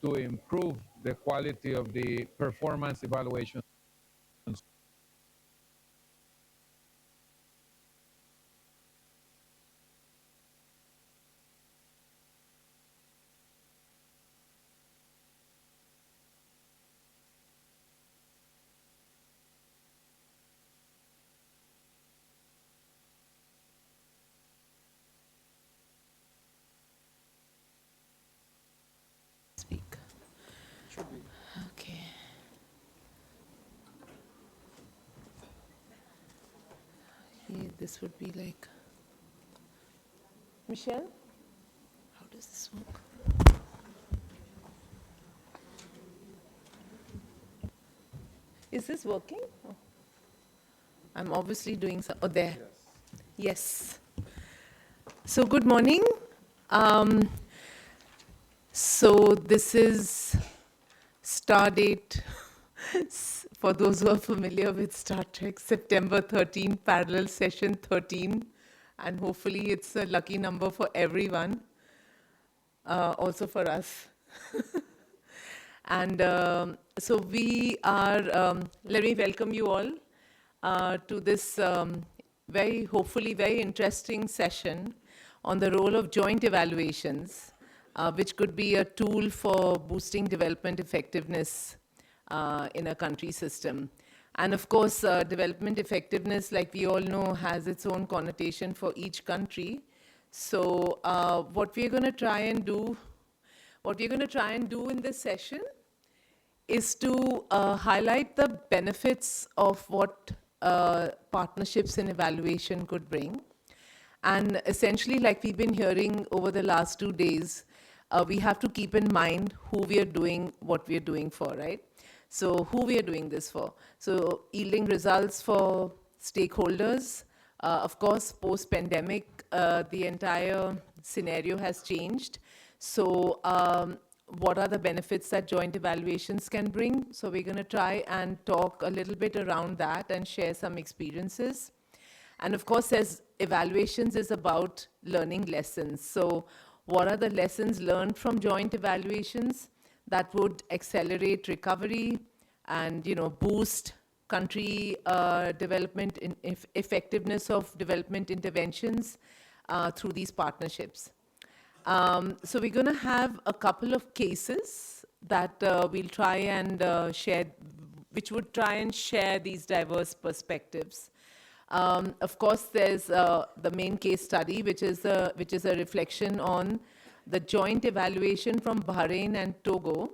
to improve the quality of the performance evaluations. Speak. Okay. Okay, this would be like. Michelle, how does this work? Is this working? Oh. I'm obviously doing so. Oh, there. Yes. So, good morning. Um, so, this is Stardate. For those who are familiar with Star Trek, September 13, parallel session 13. And hopefully, it's a lucky number for everyone, also for us. And so we are, let me welcome you all to this hopefully very interesting session on the role of joint evaluations, which could be a tool for boosting development effectiveness in a country system. And of course, development effectiveness, like we all know, has its own connotation for each country. So what we're going to try and do in this session is to highlight the benefits of what partnerships and evaluation could bring. And essentially, like we've been hearing over the last 2 days, we have to keep in mind who we are doing what we are doing for, right? So who we are doing this for. So yielding results for stakeholders. Of course, post-pandemic, the entire scenario has changed. So what are the benefits that joint evaluations can bring? So we're going to try and talk a little bit around that and share some experiences. And of course, as evaluations is about learning lessons. So what are the lessons learned from joint evaluations that would accelerate recovery and boost country development in effectiveness of development interventions through these partnerships. So we're going to have a couple of cases that we'll try and share, which would try and share these diverse perspectives. Of course, there's the main case study, which is a reflection on the joint evaluation from Bahrain and Togo.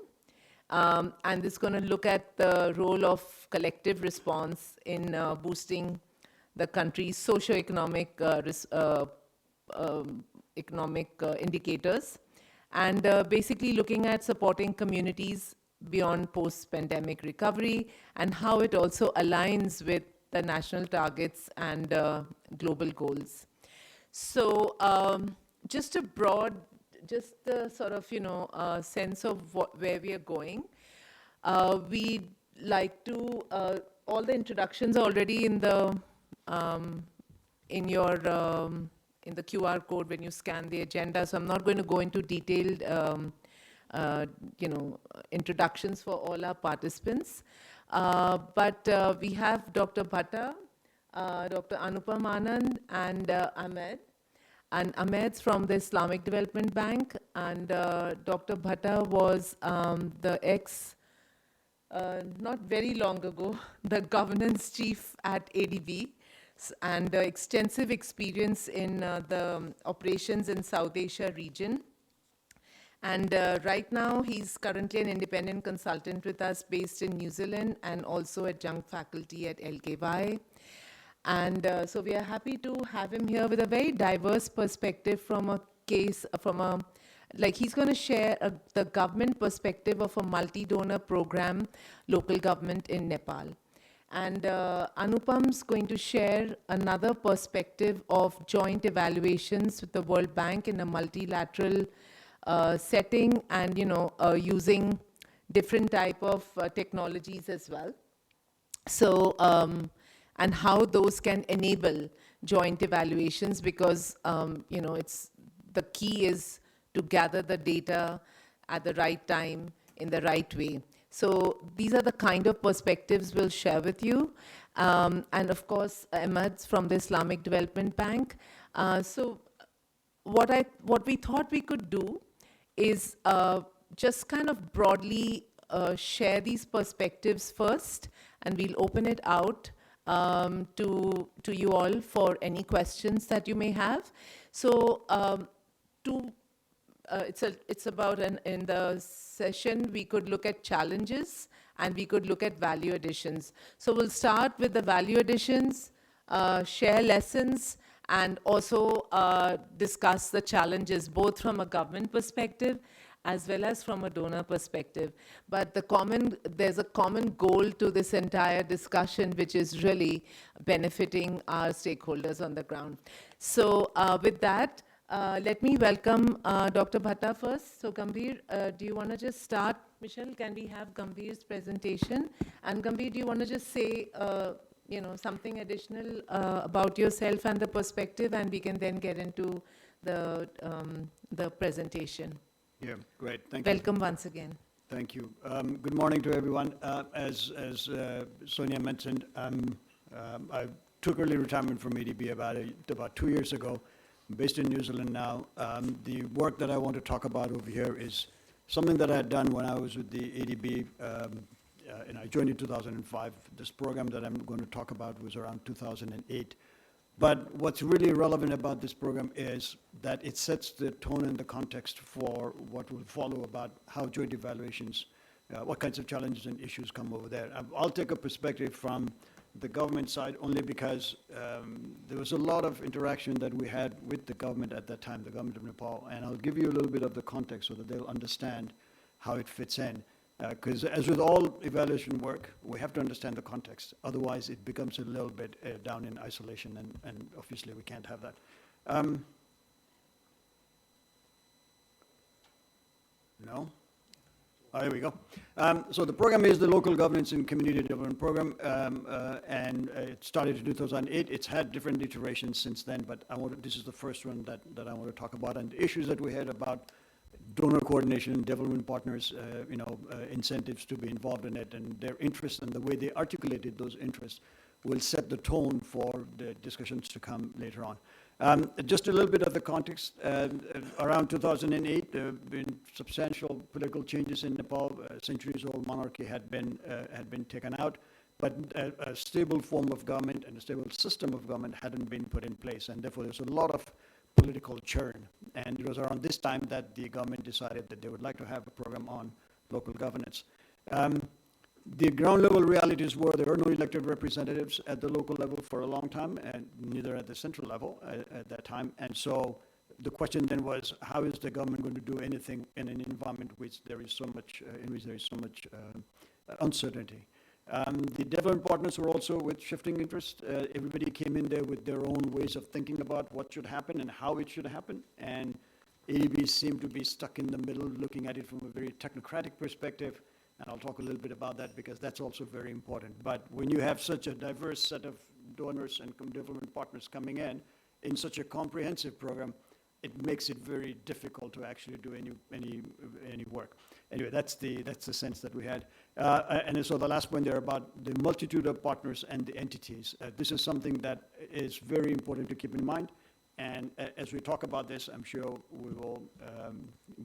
And this is going to look at the role of collective response in boosting the country's socio-economic indicators, and basically looking at supporting communities beyond post-pandemic recovery and how it also aligns with the national targets and global goals. So just the sort of, sense of where we are going. We'd like to, all the introductions are already in the, in the QR code when you scan the agenda. So I'm not going to go into detailed, introductions for all our participants. But we have Dr. Bhatta, Dr. Anupam Anand, and Ahmed. And Ahmed's from the Islamic Development Bank, and Dr. Bhatta was not very long ago, the governance chief at ADB, and extensive experience in the operations in South Asia region. And right now, he's currently an independent consultant with us based in New Zealand and also adjunct faculty at LKY. And so we are happy to have him here with a very diverse perspective from a case, he's going to share the government perspective of a multi-donor program, local government in Nepal. And Anupam's going to share another perspective of joint evaluations with the World Bank in a multilateral setting and, using different type of technologies as well. So, and how those can enable joint evaluations, because it's the key is to gather the data at the right time, in the right way. So these are the kind of perspectives we'll share with you. And of course, Ahmed's from the Islamic Development Bank. So what we thought we could do is just kind of broadly share these perspectives first, and we'll open it out to you all for any questions that you may have. So it's about in the session we could look at challenges and we could look at value additions. So we'll start with the value additions, share lessons, and also discuss the challenges both from a government perspective as well as from a donor perspective. But there's a common goal to this entire discussion, which is really benefiting our stakeholders on the ground. So with that, let me welcome Dr. Bhatta first. So Gambhir, do you want to just start? Michelle, can we have Gambhir's presentation? And Gambhir, do you want to just say something additional about yourself and the perspective, and we can then get into the presentation. Yeah, great. Thank you. Welcome once again. Thank you. Good morning to everyone. As Sonia mentioned, I took early retirement from ADB about 2 years ago. I'm based in New Zealand now. The work that I want to talk about over here is something that I had done when I was with the ADB, and I joined in 2005. This program that I'm going to talk about was around 2008. But what's really relevant about this program is that it sets the tone and the context for what will follow about how joint evaluations, what kinds of challenges and issues come over there. I'll take a perspective from the government side only because there was a lot of interaction that we had with the government at that time, the government of Nepal, and I'll give you a little bit of the context so that they'll understand how it fits in. Because as with all evaluation work, we have to understand the context. Otherwise, it becomes a little bit down in isolation, and obviously we can't have that. No? Oh, here we go. So the program is the Local Governance and Community Development Program, and it started in 2008. It's had different iterations since then, but this is the first one that I want to talk about. And the issues that we had about donor coordination, development partners, incentives to be involved in it, and their interests and the way they articulated those interests will set the tone for the discussions to come later on. Just a little bit of the context. Around 2008, there have been substantial political changes in Nepal. Centuries-old monarchy had been taken out, but a stable form of government and a stable system of government hadn't been put in place, and therefore there's a lot of political churn. And it was around this time that the government decided that they would like to have a program on local governance. The ground level realities were there were no elected representatives at the local level for a long time, and neither at the central level at that time. And so the question then was, how is the government going to do anything in an environment which there is so much, uncertainty? The development partners were also with shifting interest. Everybody came in there with their own ways of thinking about what should happen and how it should happen. And ADB seemed to be stuck in the middle, looking at it from a very technocratic perspective. And I'll talk a little bit about that because that's also very important. But when you have such a diverse set of donors and development partners coming in such a comprehensive program, it makes it very difficult to actually do any work. Anyway, that's the sense that we had. And so the last point there about the multitude of partners and the entities. This is something that is very important to keep in mind. And as we talk about this, I'm sure we will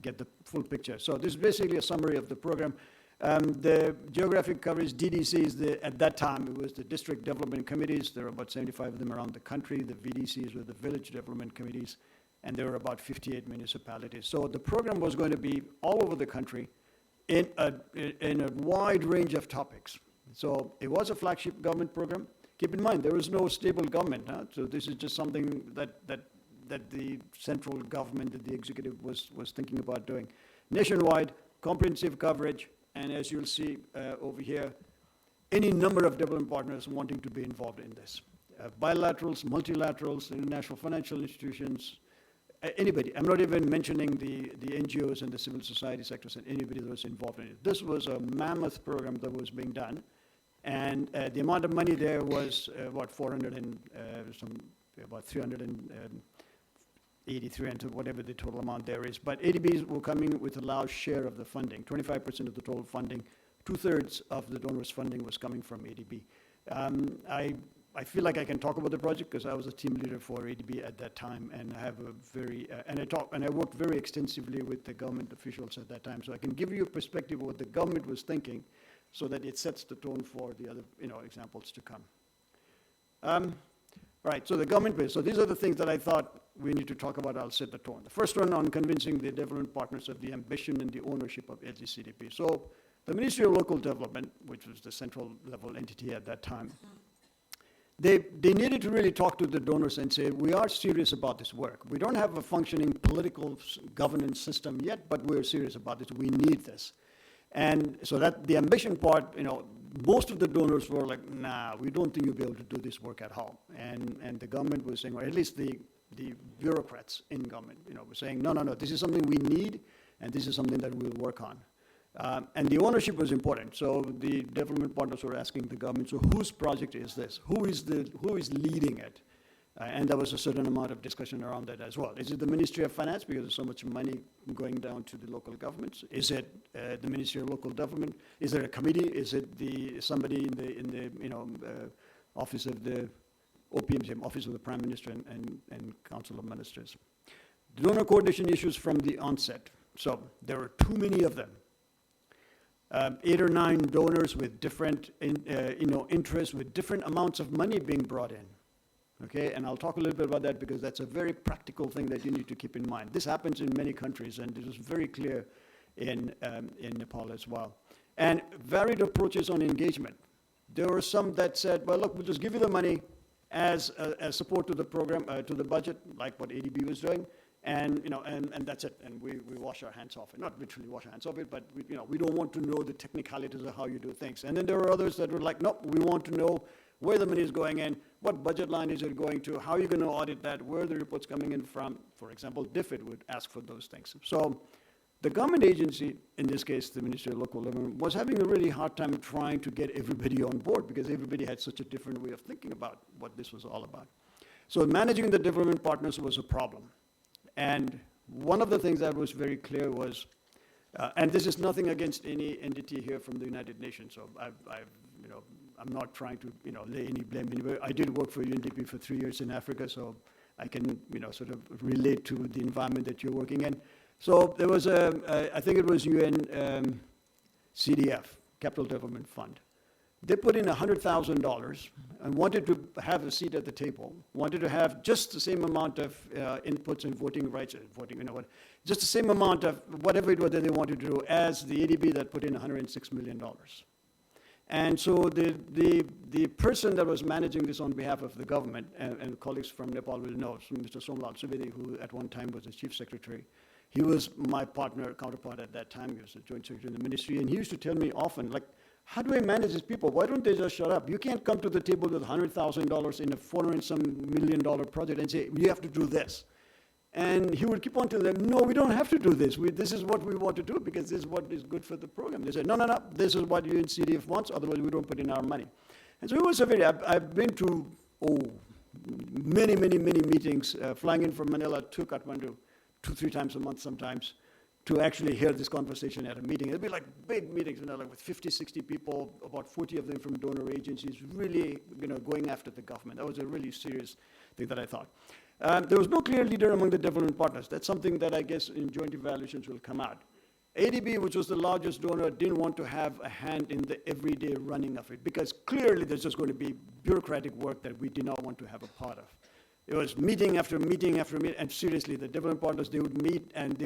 get the full picture. So this is basically a summary of the program. The geographic coverage, DDCs, at that time, it was the district development committees. There are about 75 of them around the country. The VDCs were the village development committees, and there were about 58 municipalities. So the program was going to be all over the country in a wide range of topics. So it was a flagship government program. Keep in mind, there was no stable government. So this is just something that the central government, that the executive was thinking about doing. Nationwide, comprehensive coverage, and as you'll see over here, any number of development partners wanting to be involved in this. Bilaterals, multilaterals, international financial institutions, anybody. I'm not even mentioning the NGOs and the civil society sectors and anybody that was involved in it. This was a mammoth program that was being done, and the amount of money there was about 300 and 83 and to whatever the total amount there is. But ADBs will come in with a large share of the funding, 25% of the total funding. 2/3 of the donors' funding was coming from ADB. I feel like I can talk about the project because I was a team leader for ADB at that time, and I have a very, and I worked very extensively with the government officials at that time. So I can give you a perspective of what the government was thinking so that it sets the tone for the other, examples to come. Right, so the government base. So these are the things that I thought we need to talk about. I'll set the tone. The first one on convincing the development partners of the ambition and the ownership of LGCDP. So the Ministry of Local Development, which was the central level entity at that time, they needed to really talk to the donors and say, we are serious about this work. We don't have a functioning political governance system yet, but we're serious about this. We need this. And so that the ambition part, most of the donors were like, nah, we don't think you'll be able to do this work at home. And the government was saying, or at least the bureaucrats in government, were saying, no, this is something we need, and this is something that we'll work on. And the ownership was important. So the development partners were asking the government, so whose project is this? Who is leading it? And there was a certain amount of discussion around that as well. Is it the Ministry of Finance because there's so much money going down to the local governments? Is it the Ministry of Local Development? Is there a committee? Is it somebody in the office of the OPM, Office of the Prime Minister and Council of Ministers? Donor coordination issues from the onset. So there were too many of them. 8 or 9 donors with different interests, with different amounts of money being brought in. Okay, and I'll talk a little bit about that because that's a very practical thing that you need to keep in mind. This happens in many countries, and this is very clear in Nepal as well. And varied approaches on engagement. There were some that said, well, look, we'll just give you the money as support to the program, to the budget, like what ADB was doing, and that's it, and we wash our hands off it. Not literally wash our hands off it, but we don't want to know the technicalities of how you do things. And then there were others that were like, nope, we want to know where the money is going in, what budget line is it going to, how are you going to audit that, where are the reports coming in from. For example, DFID would ask for those things. So the government agency, in this case the Ministry of Local Development, was having a really hard time trying to get everybody on board because everybody had such a different way of thinking about what this was all about. So managing the development partners was a problem. And one of the things that was very clear was, and this is nothing against any entity here from the United Nations, so I'm not trying to lay any blame anywhere. I did work for UNDP for 3 years in Africa, so I can sort of relate to the environment that you're working in. So there was I think it was UN CDF, Capital Development Fund. They put in $100,000 and wanted to have a seat at the table, wanted to have just the same amount of inputs and voting rights, just the same amount of whatever it was that they wanted to do as the ADB that put in $106 million. And so the person that was managing this on behalf of the government, and colleagues from Nepal will know, Mr. Somlal Subedi, who at one time was the chief secretary, he was my counterpart at that time. He was the joint secretary in the ministry, and he used to tell me often, like, how do I manage these people? Why don't they just shut up? You can't come to the table with $100,000 in a $400-some million project and say, you have to do this. And he would keep on telling them, no, we don't have to do this. This is what we want to do because this is what is good for the program. They said, no, this is what UNCDF wants, otherwise we don't put in our money. And so it was I've been to, many meetings, flying in from Manila to Kathmandu 2-3 times a month sometimes, to actually hear this conversation at a meeting. It'd be like big meetings, like with 50, 60 people, about 40 of them from donor agencies, really, going after the government. That was a really serious thing that I thought. There was no clear leader among the development partners. That's something that I guess in joint evaluations will come out. ADB, which was the largest donor, didn't want to have a hand in the everyday running of it because clearly there's just going to be bureaucratic work that we did not want to have a part of. It was meeting after meeting after meeting, and seriously, the development partners, they would meet and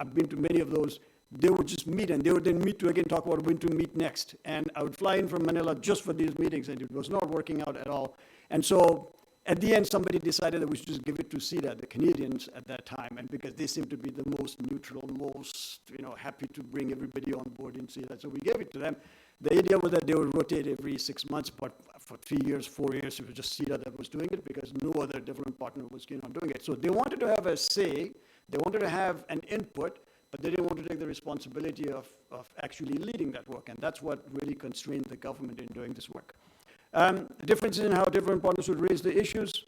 I've been to many of those, they would just meet and they would then meet to again talk about when to meet next. And I would fly in from Manila just for these meetings and it was not working out at all. And so at the end, somebody decided that we should just give it to CEDA, the Canadians at that time, and because they seemed to be the most neutral, most happy to bring everybody on board in CEDA. So we gave it to them. The idea was that they would rotate every 6 months, but for 3 years, 4 years, it was just CEDA that was doing it because no other development partner was keen on doing it. So they wanted to have a say, they wanted to have an input, but they didn't want to take the responsibility of actually leading that work, and that's what really constrained the government in doing this work. Differences in how different partners would raise the issues.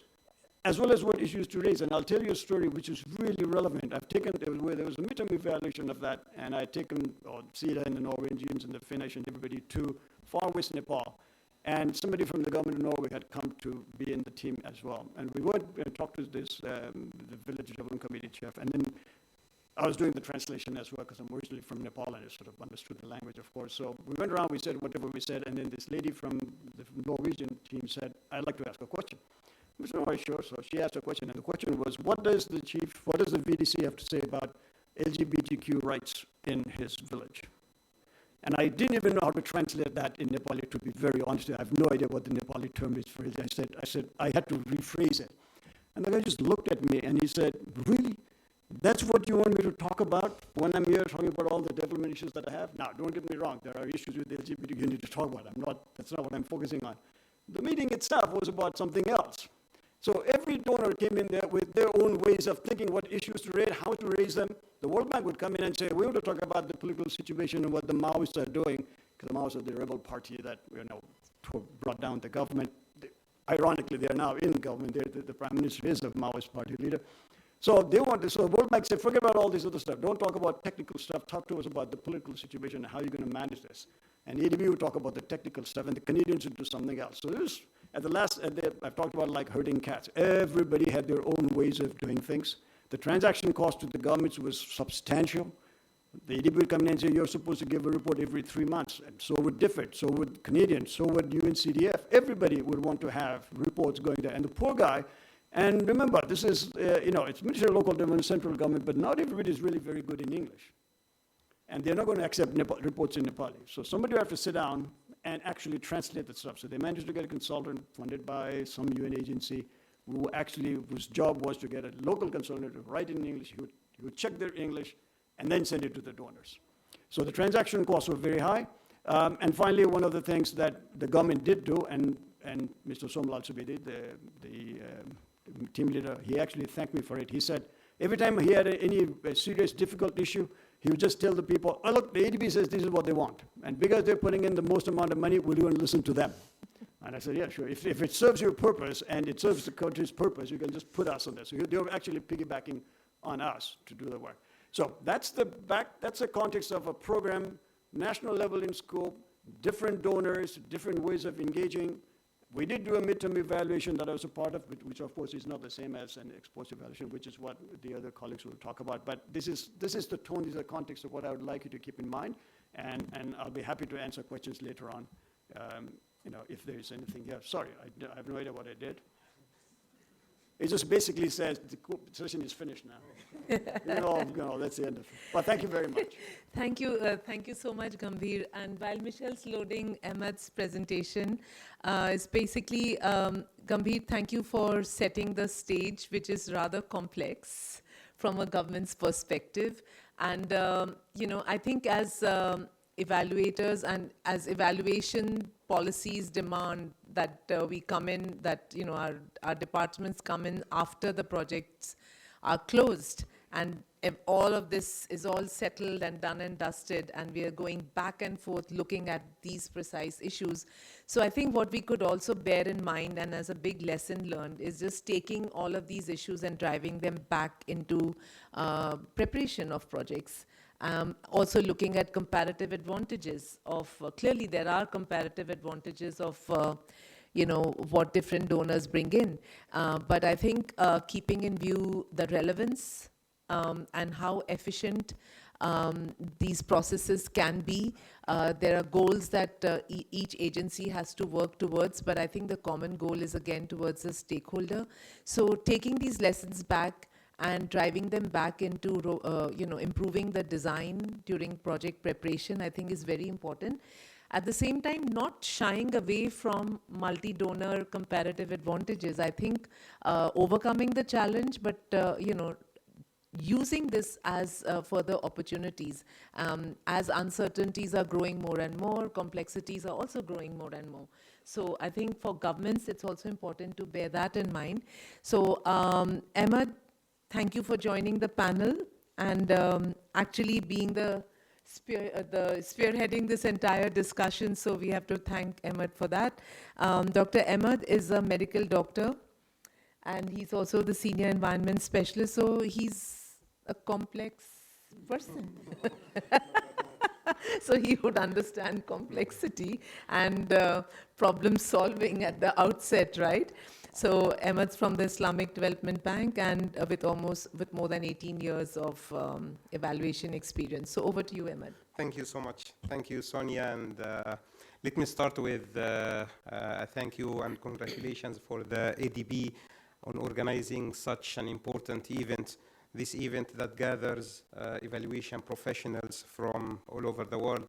as well as what issues to raise. And I'll tell you a story which is really relevant. There was a midterm evaluation of that, and I'd taken CEDA and the Norwegians and the Finnish and everybody to far west Nepal. And somebody from the government of Norway had come to be in the team as well. And we went and talked to the village development committee chief, and then I was doing the translation as well, because I'm originally from Nepal and I sort of understood the language, of course. So we went around, we said whatever we said, and then this lady from the Norwegian team said, I'd like to ask a question. We said, all right, sure. So she asked a question, and the question was, what does the VDC have to say about LGBTQ rights in his village? And I didn't even know how to translate that in Nepali, to be very honest. I have no idea what the Nepali term is for it. I said, I had to rephrase it. And the guy just looked at me and he said, really? That's what you want me to talk about when I'm here talking about all the development issues that I have? Now, don't get me wrong. There are issues with the LGBT you need to talk about. That's not what I'm focusing on. The meeting itself was about something else. So every donor came in there with their own ways of thinking what issues to raise, how to raise them. The World Bank would come in and say, we want to talk about the political situation and what the Maoists are doing, because the Maoists are the rebel party that brought down the government. Ironically, they are now in government. The Prime Minister is a Maoist party leader. So the World Bank said, forget about all this other stuff. Don't talk about technical stuff. Talk to us about the political situation and how you're going to manage this. And ADB would talk about the technical stuff, and the Canadians would do something else. So this, I've talked about like herding cats. Everybody had their own ways of doing things. The transaction cost to the governments was substantial. The ADB would come in and say, you're supposed to give a report every 3 months. And so would DFID, so would Canadians, so would UNCDF. Everybody would want to have reports going there. And the poor guy, and remember, this is, it's Ministry of Local Development, central government, but not everybody is really very good in English. And they're not going to accept reports in Nepali. So somebody will have to sit down and actually translate the stuff. So they managed to get a consultant funded by some UN agency whose job was to get a local consultant to write in English. He would check their English and then send it to the donors. So the transaction costs were very high. And finally, one of the things that the government did do, and Mr. Somlal Subedi, the team leader, he actually thanked me for it. He said, every time he had any serious, difficult issue, he would just tell the people, oh, look, the ADB says this is what they want. And because they're putting in the most amount of money, will you listen to them? And I said, yeah, sure. If it serves your purpose and it serves the country's purpose, you can just put us on this. So they're actually piggybacking on us to do the work. So that's the context of a program, national level in scope, different donors, different ways of engaging. We did do a midterm evaluation that I was a part of, which of course is not the same as an ex-post evaluation, which is what the other colleagues will talk about. But this is the tone, this is the context of what I would like you to keep in mind, and I'll be happy to answer questions later on, if there is anything here. Sorry, I have no idea what I did. It just basically says the session is finished now. That's the end of it. But thank you very much. Thank you so much, Gambhir. And while Michelle's loading Ahmed's presentation, is basically, Gambhir, thank you for setting the stage, which is rather complex from a government's perspective. And, I think as evaluators and as evaluation policies demand that we come in, that our departments come in after the projects are closed, and if all of this is all settled and done and dusted, and we are going back and forth looking at these precise issues. So I think what we could also bear in mind, and as a big lesson learned, is just taking all of these issues and driving them back into preparation of projects. Also looking at comparative advantages of, clearly there are comparative advantages of, what different donors bring in. But I think keeping in view the relevance and how efficient these processes can be. There are goals that each agency has to work towards, but I think the common goal is again towards the stakeholder. So taking these lessons back and driving them back into, improving the design during project preparation, I think is very important. At the same time, not shying away from multi-donor comparative advantages. I think overcoming the challenge, but, using this as further opportunities. As uncertainties are growing more and more, complexities are also growing more and more. So I think for governments, it's also important to bear that in mind. So Ahmed, thank you for joining the panel and actually being the spearheading this entire discussion. So we have to thank Ahmed for that. Dr. Ahmed is a medical doctor and he's also the senior environment specialist, so he's a complex person. So he would understand complexity and problem solving at the outset, right? So Ahmed's from the Islamic Development Bank and with more than 18 years of evaluation experience. So over to you, Ahmed. Thank you so much. Thank you, Sonia. And let me start with thank you and congratulations for the ADB on organizing such an important event. This event that gathers evaluation professionals from all over the world,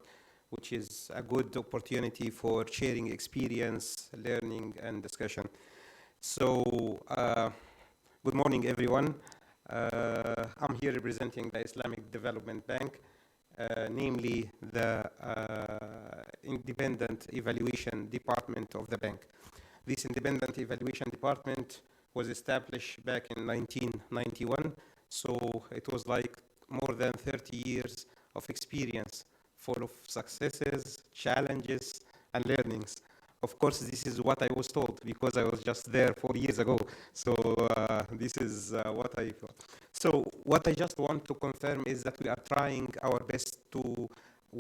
which is a good opportunity for sharing experience, learning, and discussion. So, good morning, everyone. I'm here representing the Islamic Development Bank, namely the Independent Evaluation Department of the bank. This Independent Evaluation Department was established back in 1991, so it was like more than 30 years of experience, full of successes, challenges, and learnings. Of course, this is what I was told because I was just there 4 years ago. So this is what I thought. So what I just want to confirm is that we are trying our best to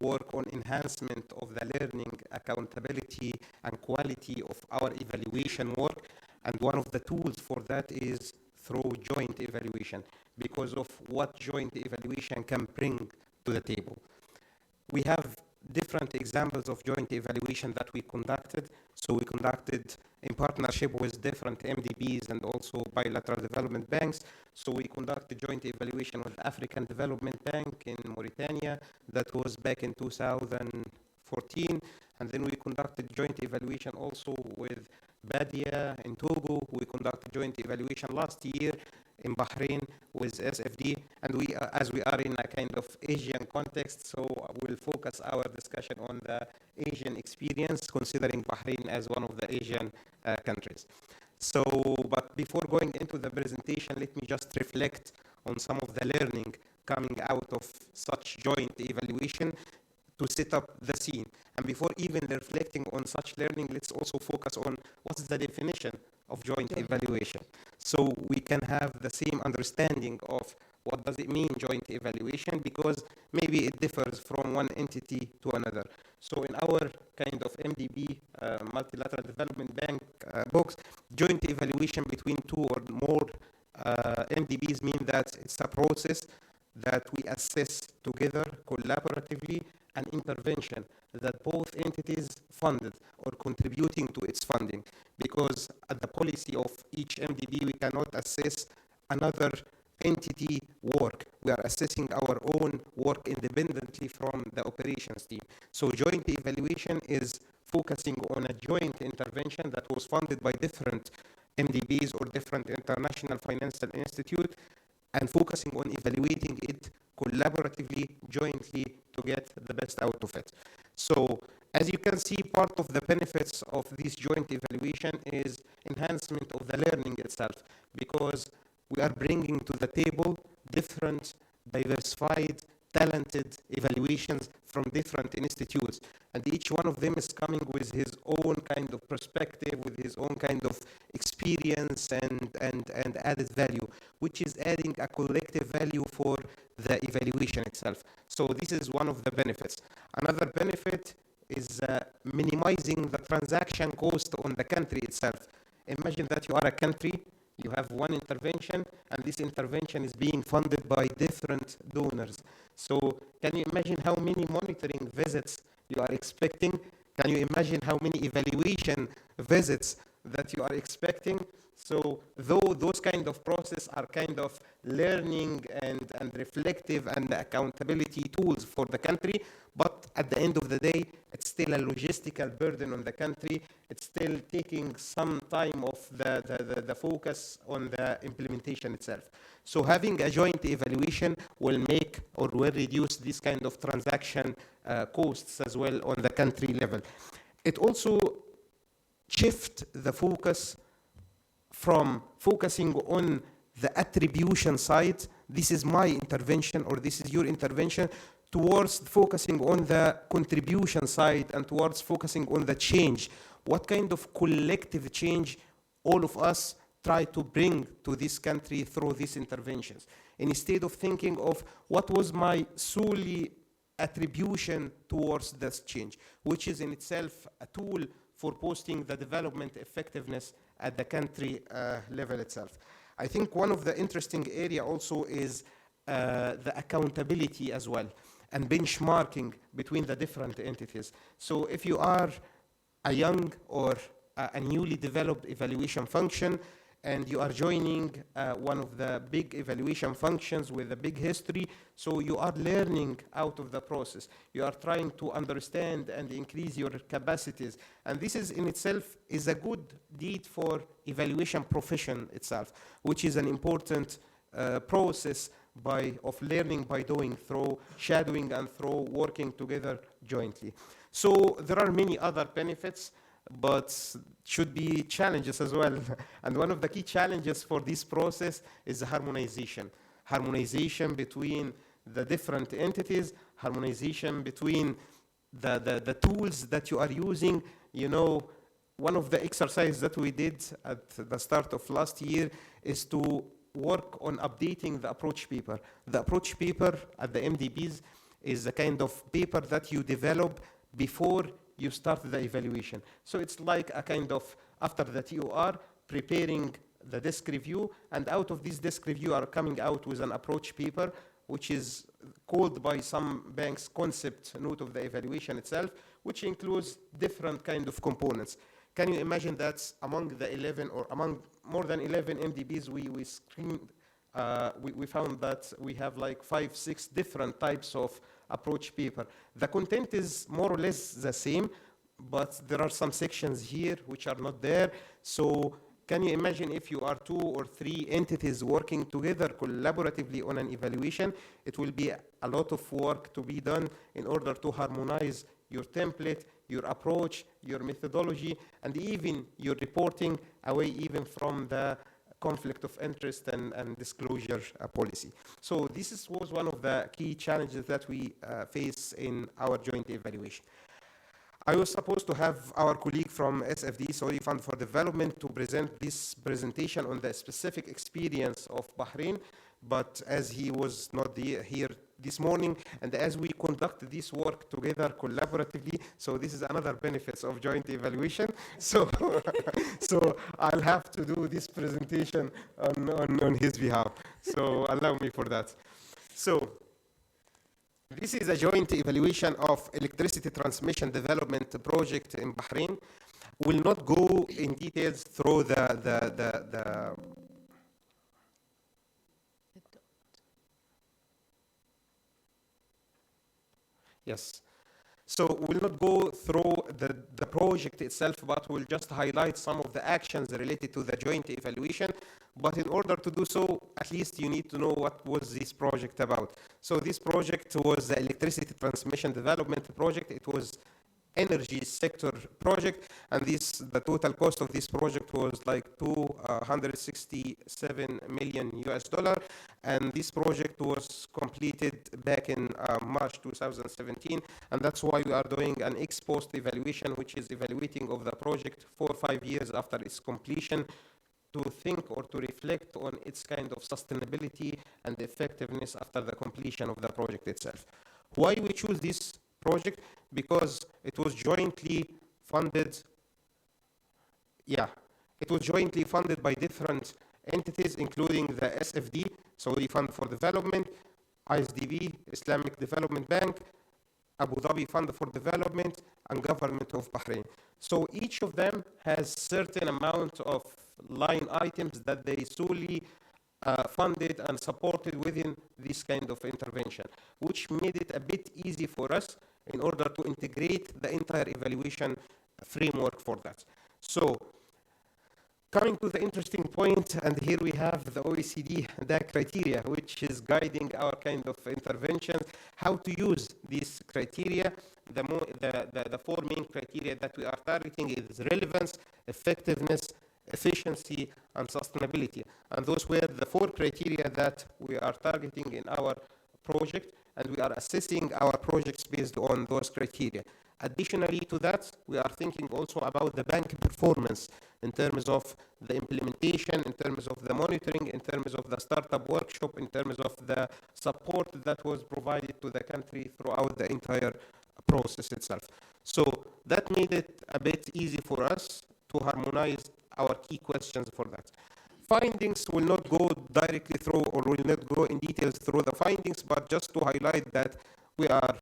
work on enhancement of the learning, accountability, and quality of our evaluation work. And one of the tools for that is through joint evaluation, because of what joint evaluation can bring to the table. We have different examples of joint evaluation that we conducted. So we conducted in partnership with different MDBs and also bilateral development banks. So we conducted joint evaluation with African Development Bank in Mauritania. That was back in 2014. And then we conducted joint evaluation also with Badia in Togo. We conducted joint evaluation last year in Bahrain with SFD, and we, as we are in a kind of Asian context, so we'll focus our discussion on the Asian experience, considering Bahrain as one of the Asian countries. So, but before going into the presentation, let me just reflect on some of the learning coming out of such joint evaluation to set up the scene. And before even reflecting on such learning, let's also focus on what's the definition of joint evaluation. So we can have the same understanding of what does it mean joint evaluation, because maybe it differs from one entity to another. So in our kind of MDB, Multilateral Development Bank books, joint evaluation between two or more MDBs mean that it's a process that we assess together collaboratively an intervention that both entities funded or contributing to its funding, because at the policy of each MDB we cannot assess another entity work. We are assessing our own work independently from the operations team. So joint evaluation is focusing on a joint intervention that was funded by different MDBs or different international financial institutes, and focusing on evaluating it collaboratively, jointly, to get the best out of it. So, as you can see, part of the benefits of this joint evaluation is enhancement of the learning itself, because we are bringing to the table different, diversified, talented evaluations from different institutes, and each one of them is coming with his own kind of perspective, with his own kind of experience and added value, which is adding a collective value for the evaluation itself. So this is one of the benefits. Another benefit is minimizing the transaction cost on the country itself. Imagine that you are a country, you have one intervention, and this intervention is being funded by different donors. So can you imagine how many monitoring visits you are expecting? Can you imagine how many evaluation visits that you are expecting? So though those kind of process are kind of learning and reflective and accountability tools for the country, but at the end of the day, it's still a logistical burden on the country. It's still taking some time of the focus on the implementation itself. So having a joint evaluation will make or will reduce this kind of transaction costs as well on the country level. It also shifts the focus from focusing on the attribution side, this is my intervention or this is your intervention, towards focusing on the contribution side and towards focusing on the change. What kind of collective change all of us try to bring to this country through these interventions, instead of thinking of what was my solely attribution towards this change, which is in itself a tool for boosting the development effectiveness at the country level itself. I think one of the interesting area also is the accountability as well, and benchmarking between the different entities. So if you are a young or a newly developed evaluation function, and you are joining one of the big evaluation functions with a big history, so you are learning out of the process. You are trying to understand and increase your capacities. And this is in itself is a good deed for evaluation profession itself, which is an important process of learning by doing, through shadowing and through working together jointly. So there are many other benefits, but should be challenges as well. And one of the key challenges for this process is harmonization. Harmonization between the different entities, harmonization between the tools that you are using. You know, one of the exercises that we did at the start of last year is to work on updating the approach paper. The approach paper at the MDBs is a kind of paper that you develop before you start the evaluation. So it's like a kind of, after that you are preparing the desk review, and out of this desk review you are coming out with an approach paper, which is called by some banks concept note of the evaluation itself, which includes different kind of components. Can you imagine that among the 11 or among more than 11 MDBs we screened, we found that we have like 5-6 different types of approach paper. The content is more or less the same, but there are some sections here which are not there. So can you imagine if you are 2 or 3 entities working together collaboratively on an evaluation, it will be a lot of work to be done in order to harmonize your template, your approach, your methodology, and even your reporting away even from the conflict of interest and disclosure policy. So this was one of the key challenges that we face in our joint evaluation. I was supposed to have our colleague from SFD, Saudi Fund for Development, to present this presentation on the specific experience of Bahrain, but as he was not here this morning, and as we conduct this work together collaboratively, so this is another benefits of joint evaluation. So, so I'll have to do this presentation on his behalf. So allow me for that. So this is a joint evaluation of electricity transmission development project in Bahrain. We'll not go in details through the Yes. So we'll not go through the project itself, but we'll just highlight some of the actions related to the joint evaluation. But in order to do so, at least you need to know what was this project about. So this project was the electricity transmission development project. It was energy sector project, and the total cost of this project was like $267 million US, and this project was completed back in March 2017, and that's why we are doing an ex-post evaluation, which is evaluating of the project 4 or 5 years after its completion, to think or to reflect on its kind of sustainability and effectiveness after the completion of the project itself. Why we choose this project? Because it was jointly funded. Yeah, it was jointly funded by different entities, including the SFD, Saudi Fund for Development, ISDB, Islamic Development Bank, Abu Dhabi Fund for Development, and Government of Bahrain. So each of them has certain amount of line items that they solely funded and supported within this kind of intervention, which made it a bit easy for us in order to integrate the entire evaluation framework for that. So coming to the interesting point, and here we have the OECD DAC criteria, which is guiding our kind of interventions, how to use these criteria. The 4 main criteria that we are targeting is relevance, effectiveness, efficiency, and sustainability. And those were the 4 criteria that we are targeting in our project, and we are assessing our projects based on those criteria. Additionally to that, we are thinking also about the bank performance in terms of the implementation, in terms of the monitoring, in terms of the startup workshop, in terms of the support that was provided to the country throughout the entire process itself. So that made it a bit easy for us to harmonize our key questions for that. Findings will not go directly through or will not go in details through the findings, but just to highlight that we are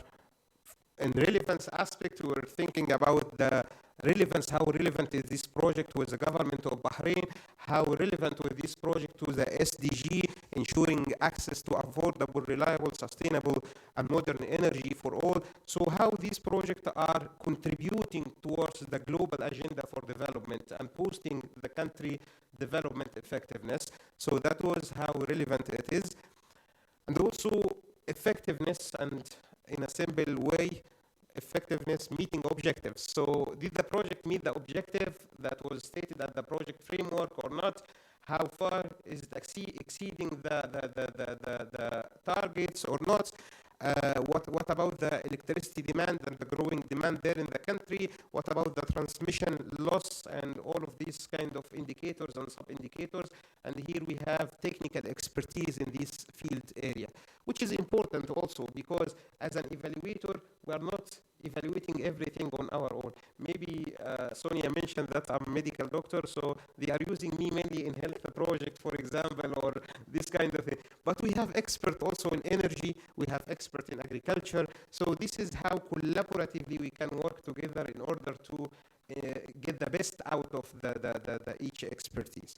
in relevance aspect, we were thinking about the relevance, how relevant is this project with the government of Bahrain, how relevant with this project to the SDG, ensuring access to affordable, reliable, sustainable, and modern energy for all. So how these projects are contributing towards the global agenda for development and boosting the country development effectiveness. So that was how relevant it is. And also effectiveness, and in a simple way, effectiveness meeting objectives. So did the project meet the objective that was stated at the project framework or not? How far is it exceeding the targets or not? What about the electricity demand and the growing demand there in the country? What about the transmission loss and all of these kind of indicators and sub-indicators? And here we have technical expertise in this field area, which is important also because as an evaluator, we are not evaluating everything on our own. Maybe Sonia mentioned that I'm a medical doctor, so they are using me mainly in health project, for example, or this kind of thing. But we have expert also in energy, we have expert in agriculture. So this is how collaboratively we can work together in order to get the best out of the each expertise.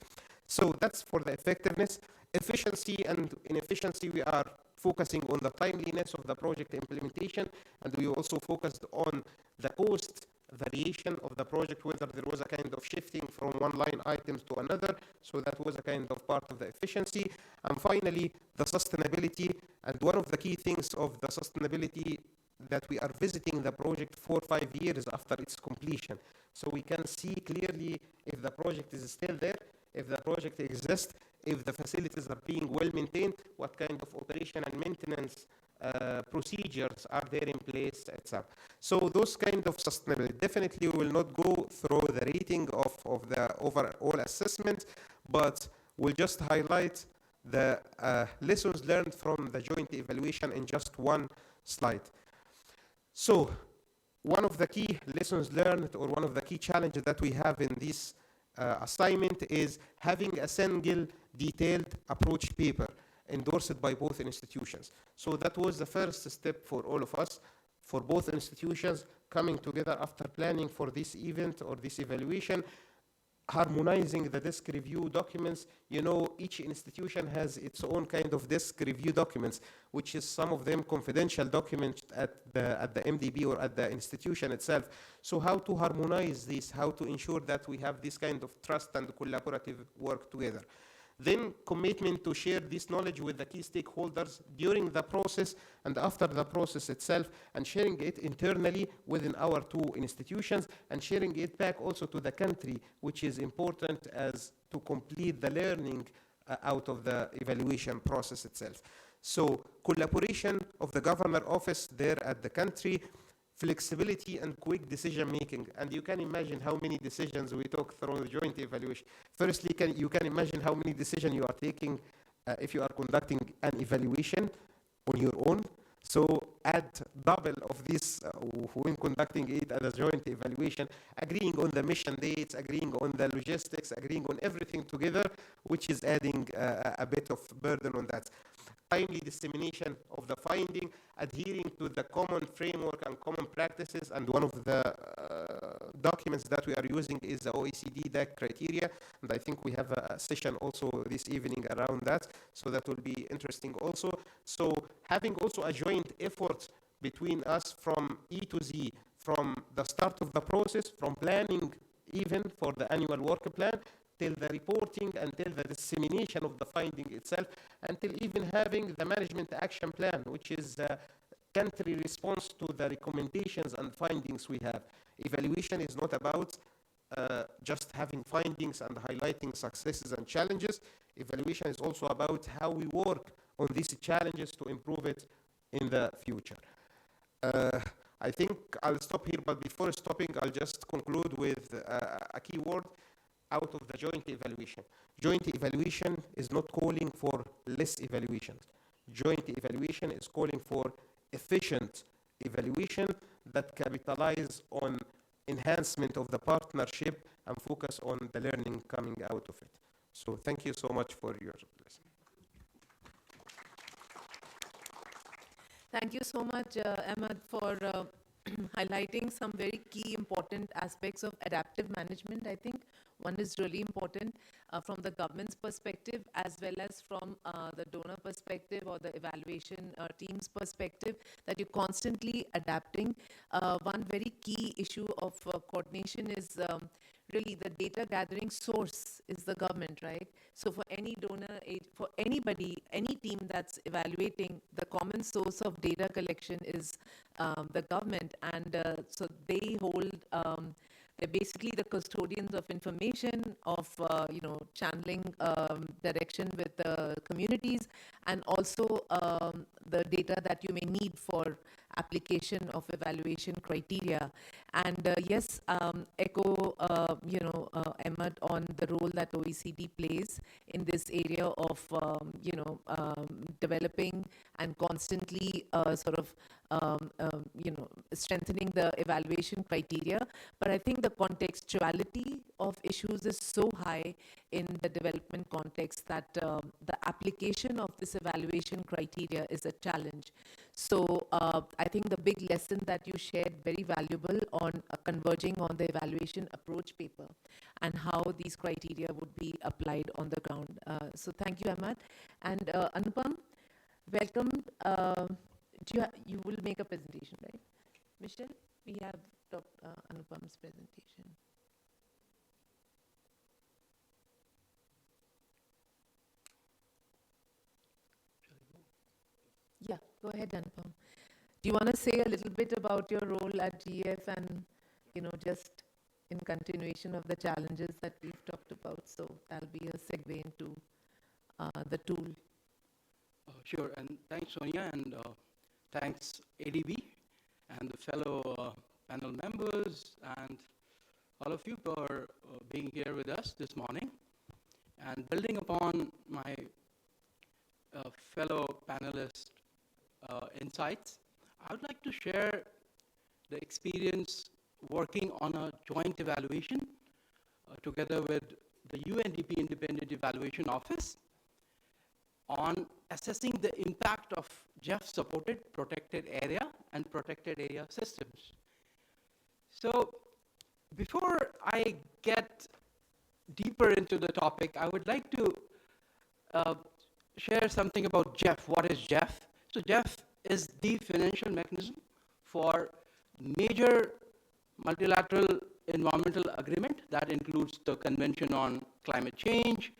So that's for the effectiveness. Efficiency, and in efficiency we are focusing on the timeliness of the project implementation, and we also focused on the cost variation of the project, whether there was a kind of shifting from one line item to another. So that was a kind of part of the efficiency. And finally, the sustainability. And one of the key things of the sustainability that we are visiting the project 4 or 5 years after its completion. So we can see clearly if the project is still there, if the project exists, if the facilities are being well maintained, what kind of operation and maintenance procedures are there in place, etc. So those kind of sustainability, definitely we will not go through the rating of the overall assessment, but we'll just highlight the lessons learned from the joint evaluation in just one slide. So one of the key lessons learned, or one of the key challenges that we have in this assignment, is having a single detailed approach paper endorsed by both institutions. So that was the first step for all of us, for both institutions coming together after planning for this event or this evaluation, harmonizing the desk review documents. You know, each institution has its own kind of desk review documents, which is some of them confidential documents at the MDB or at the institution itself. So how to harmonize this, how to ensure that we have this kind of trust and collaborative work together. Then commitment to share this knowledge with the key stakeholders during the process and after the process itself, and sharing it internally within our two institutions, and sharing it back also to the country, which is important as to complete the learning out of the evaluation process itself. So collaboration of the governor office there at the country, flexibility and quick decision making. And you can imagine how many decisions we took through the joint evaluation. Firstly, you can imagine how many decisions you are taking if you are conducting an evaluation on your own. So add double of this when conducting it as a joint evaluation, agreeing on the mission dates, agreeing on the logistics, agreeing on everything together, which is adding a bit of burden on that. Timely dissemination of the finding, adhering to the common framework and common practices, and one of the documents that we are using is the OECD DAC criteria, and I think we have a session also this evening around that, so that will be interesting also. So having also a joint effort between us from E to Z, from the start of the process, from planning even for the annual work plan, till the reporting, until the dissemination of the finding itself, until even having the management action plan, which is country response to the recommendations and findings we have. Evaluation is not about just having findings and highlighting successes and challenges. Evaluation is also about how we work on these challenges to improve it in the future. I think I'll stop here, but before stopping, I'll just conclude with a key word out of the joint evaluation. Joint evaluation is not calling for less evaluations. Joint evaluation is calling for efficient evaluation that capitalize on enhancement of the partnership and focus on the learning coming out of it. So thank you so much for your listening. Thank you so much, Ahmed, for highlighting some very key important aspects of adaptive management. I think one is really important from the government's perspective as well as from the donor perspective or the evaluation team's perspective, that you're constantly adapting. One very key issue of coordination is really the data gathering source is the government, right? So for any donor, for anybody, any team that's evaluating, the common source of data collection is the government, and so they hold, they're basically the custodians of information, of channeling direction with the communities, and also the data that you may need for application of evaluation criteria. And yes, echo Ahmed on the role that OECD plays in this area of developing and constantly strengthening the evaluation criteria. But I think the contextuality of issues is so high in the development context that the application of this evaluation criteria is a challenge. So I think the big lesson that you shared, very valuable, on converging on the evaluation approach paper and how these criteria would be applied on the ground. So thank you, Ahmad. And Anupam, welcome. You will make a presentation, right? Michelle, we have Dr. Anupam's presentation. Yeah, go ahead, Anupam. Do you want to say a little bit about your role at GF and, just in continuation of the challenges that we've talked about? So that'll be a segue into the tool. Sure, and thanks, Sonia, and thanks, ADB, and the fellow panel members, and all of you for being here with us this morning. And building upon my fellow panelists' insights, I would like to share the experience working on a joint evaluation together with the UNDP Independent Evaluation Office on assessing the impact of GEF-supported protected area and protected area systems. So before I get deeper into the topic, I would like to share something about GEF. What is GEF? So GEF is the financial mechanism for major multilateral environmental agreement that includes the Convention on Climate Change,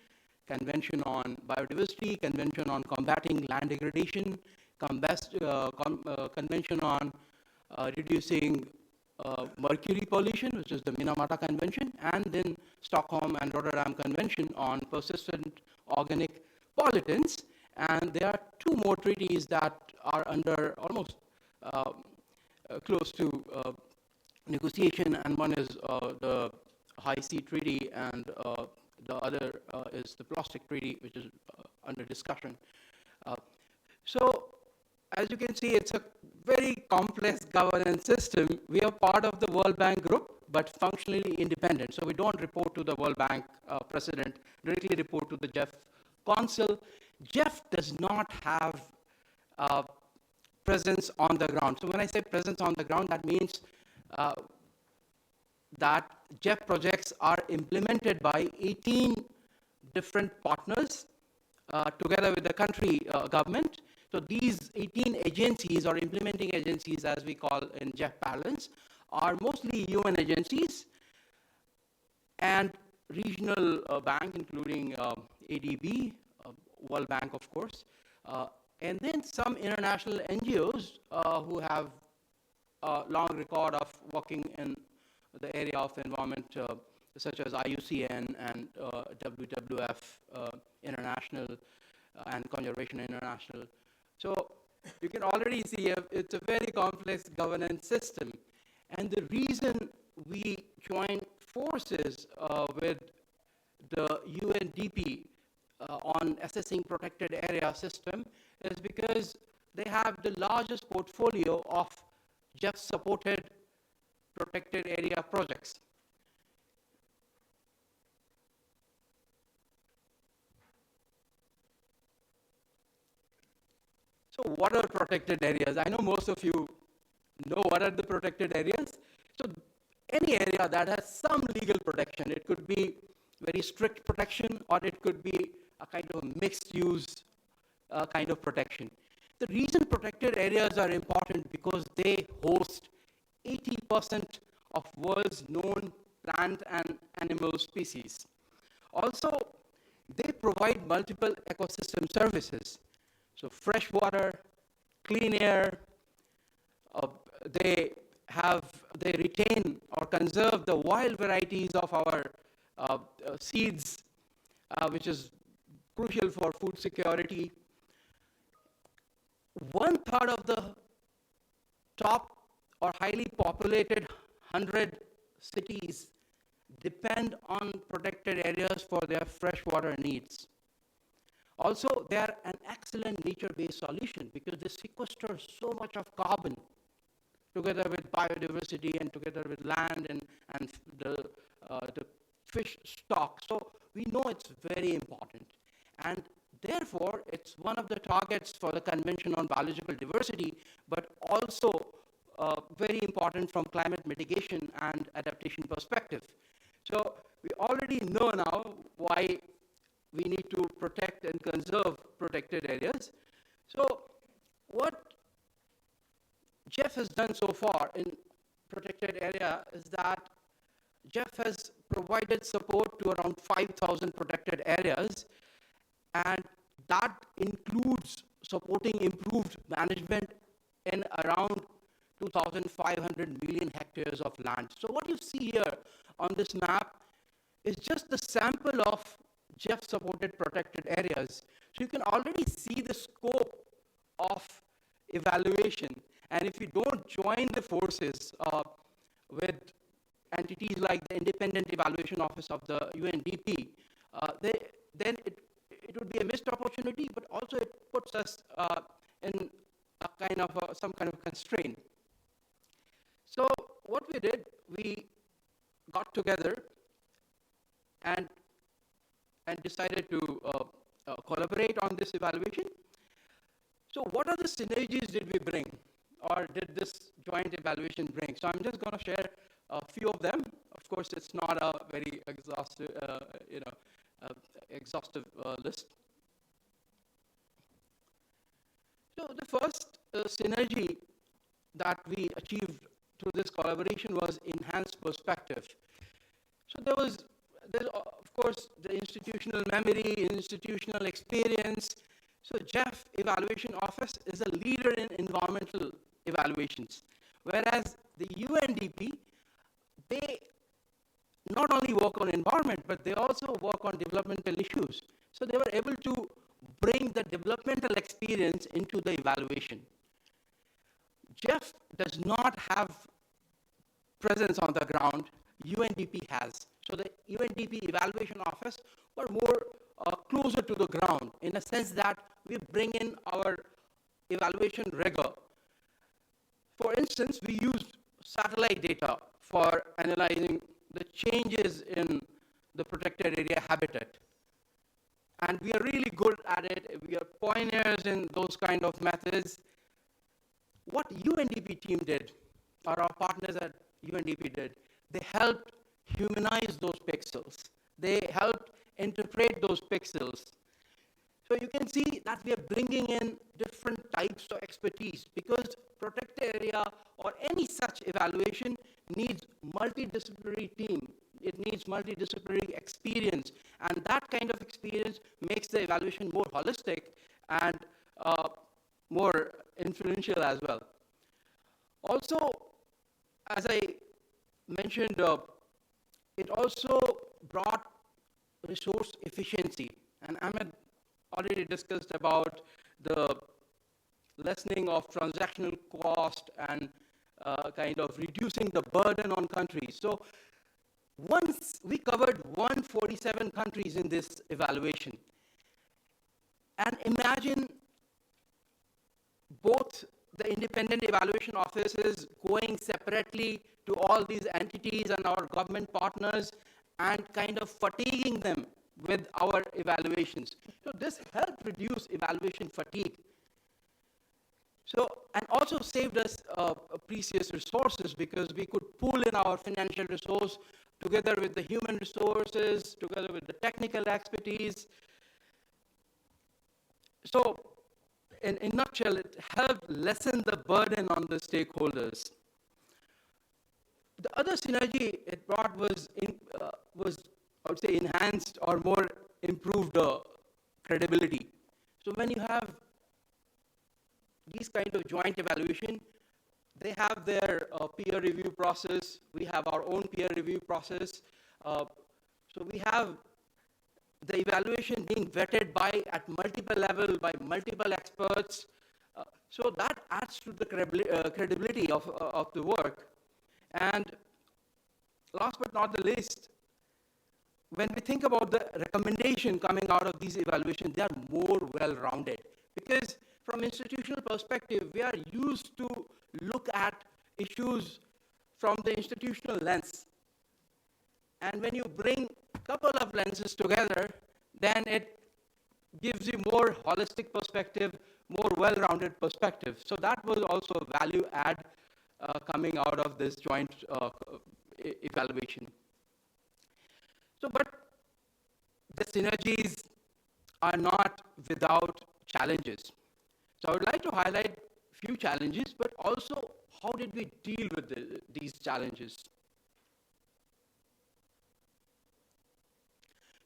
Convention on Biodiversity, Convention on Combating Land Degradation, Convention on Reducing Mercury Pollution, which is the Minamata Convention, and then Stockholm and Rotterdam Convention on Persistent Organic Pollutants. And there are two more treaties that are under almost close to negotiation, and one is the High Sea Treaty, and the other is the Plastic Treaty, which is under discussion. So, as you can see, it's a very complex governance system. We are part of the World Bank group, but functionally independent. So we don't report to the World Bank president, directly report to the GEF Council. GEF does not have presence on the ground. So when I say presence on the ground, that means that GEF projects are implemented by 18 different partners together with the country government. So these 18 agencies, or implementing agencies as we call in GEF parlance, are mostly UN agencies and regional bank, including ADB, World Bank, of course, and then some international NGOs who have a long record of working in the area of environment, such as IUCN and WWF International and Conservation International. So you can already see it's a very complex governance system. And the reason we joined forces with the UNDP on assessing protected area system is because they have the largest portfolio of just supported protected area projects. So what are protected areas? I know most of you know what are the protected areas. So any area that has some legal protection, it could be very strict protection or it could be a kind of mixed use kind of protection. The reason protected areas are important because they host 80% of world's known plant and animal species. Also, they provide multiple ecosystem services. So fresh water, clean air, they retain or conserve the wild varieties of our seeds, which is crucial for food security. 1/3 of the top or highly populated 100 cities depend on protected areas for their freshwater needs. Also, they are an excellent nature-based solution because they sequester so much of carbon together with biodiversity and together with land and the fish stock. So we know it's very important. And therefore, it's one of the targets for the Convention on Biological Diversity, but also very important from climate mitigation and adaptation perspective. So we already know now why we need to protect and conserve protected areas. So what Jeff has done so far in protected area is that Jeff has provided support to around 5,000 protected areas, and that includes supporting improved management in around 2,500 million hectares of land. So what you see here on this map is just the sample of Jeff-supported protected areas. So you can already see the scope of evaluation. And if you don't join the forces with entities like the Independent Evaluation Office of the UNDP, then it would be a missed opportunity, but also it puts us in a kind of some kind of constraint. So what we did, we got together and decided to collaborate on this evaluation. So what are the synergies did we bring, or did this joint evaluation bring? So I'm just going to share a few of them. Of course, it's not a very exhaustive, list. So the first synergy that we achieved through this collaboration was enhanced perspective. So there's of course the institutional memory, institutional experience. So Jeff Evaluation Office is a leader in environmental evaluations, whereas the UNDP, they not only work on environment, but they also work on developmental issues. So they were able to bring the developmental experience into the evaluation. Jeff does not have presence on the ground, UNDP has. So the UNDP Evaluation Office were more closer to the ground in a sense that we bring in our evaluation rigor. For instance, we used satellite data for analyzing the changes in the protected area habitat. And we are really good at it. We are pioneers in those kind of methods. What UNDP team did, or our partners at UNDP did, they helped humanize those pixels. They helped interpret those pixels. So you can see that we are bringing in different types of expertise because protected area or any such evaluation needs multidisciplinary team. It needs multidisciplinary experience, and that kind of experience makes the evaluation more holistic and more influential as well. Also, as I mentioned, it also brought resource efficiency, and Ahmed already discussed about the lessening of transactional cost and kind of reducing the burden on countries. So once we covered 147 countries in this evaluation, and imagine both the independent evaluation offices going separately to all these entities and our government partners and kind of fatiguing them with our evaluations. So this helped reduce evaluation fatigue. So, and also saved us precious resources because we could pool in our financial resource together with the human resources, together with the technical expertise. So, in a nutshell, it helped lessen the burden on the stakeholders. The other synergy it brought was, I would say, enhanced or more improved credibility. So when you have these kind of joint evaluation, they have their peer review process. We have our own peer review process. So we have the evaluation being vetted at multiple levels by multiple experts. So that adds to the credibility of the work. And last but not the least, when we think about the recommendation coming out of these evaluations, they are more well-rounded. Because from institutional perspective, we are used to look at issues from the institutional lens. And when you bring a couple of lenses together, then it gives you more holistic perspective, more well-rounded perspective. So that was also a value add coming out of this joint evaluation. So, but the synergies are not without challenges. So I would like to highlight a few challenges, but also how did we deal with these challenges?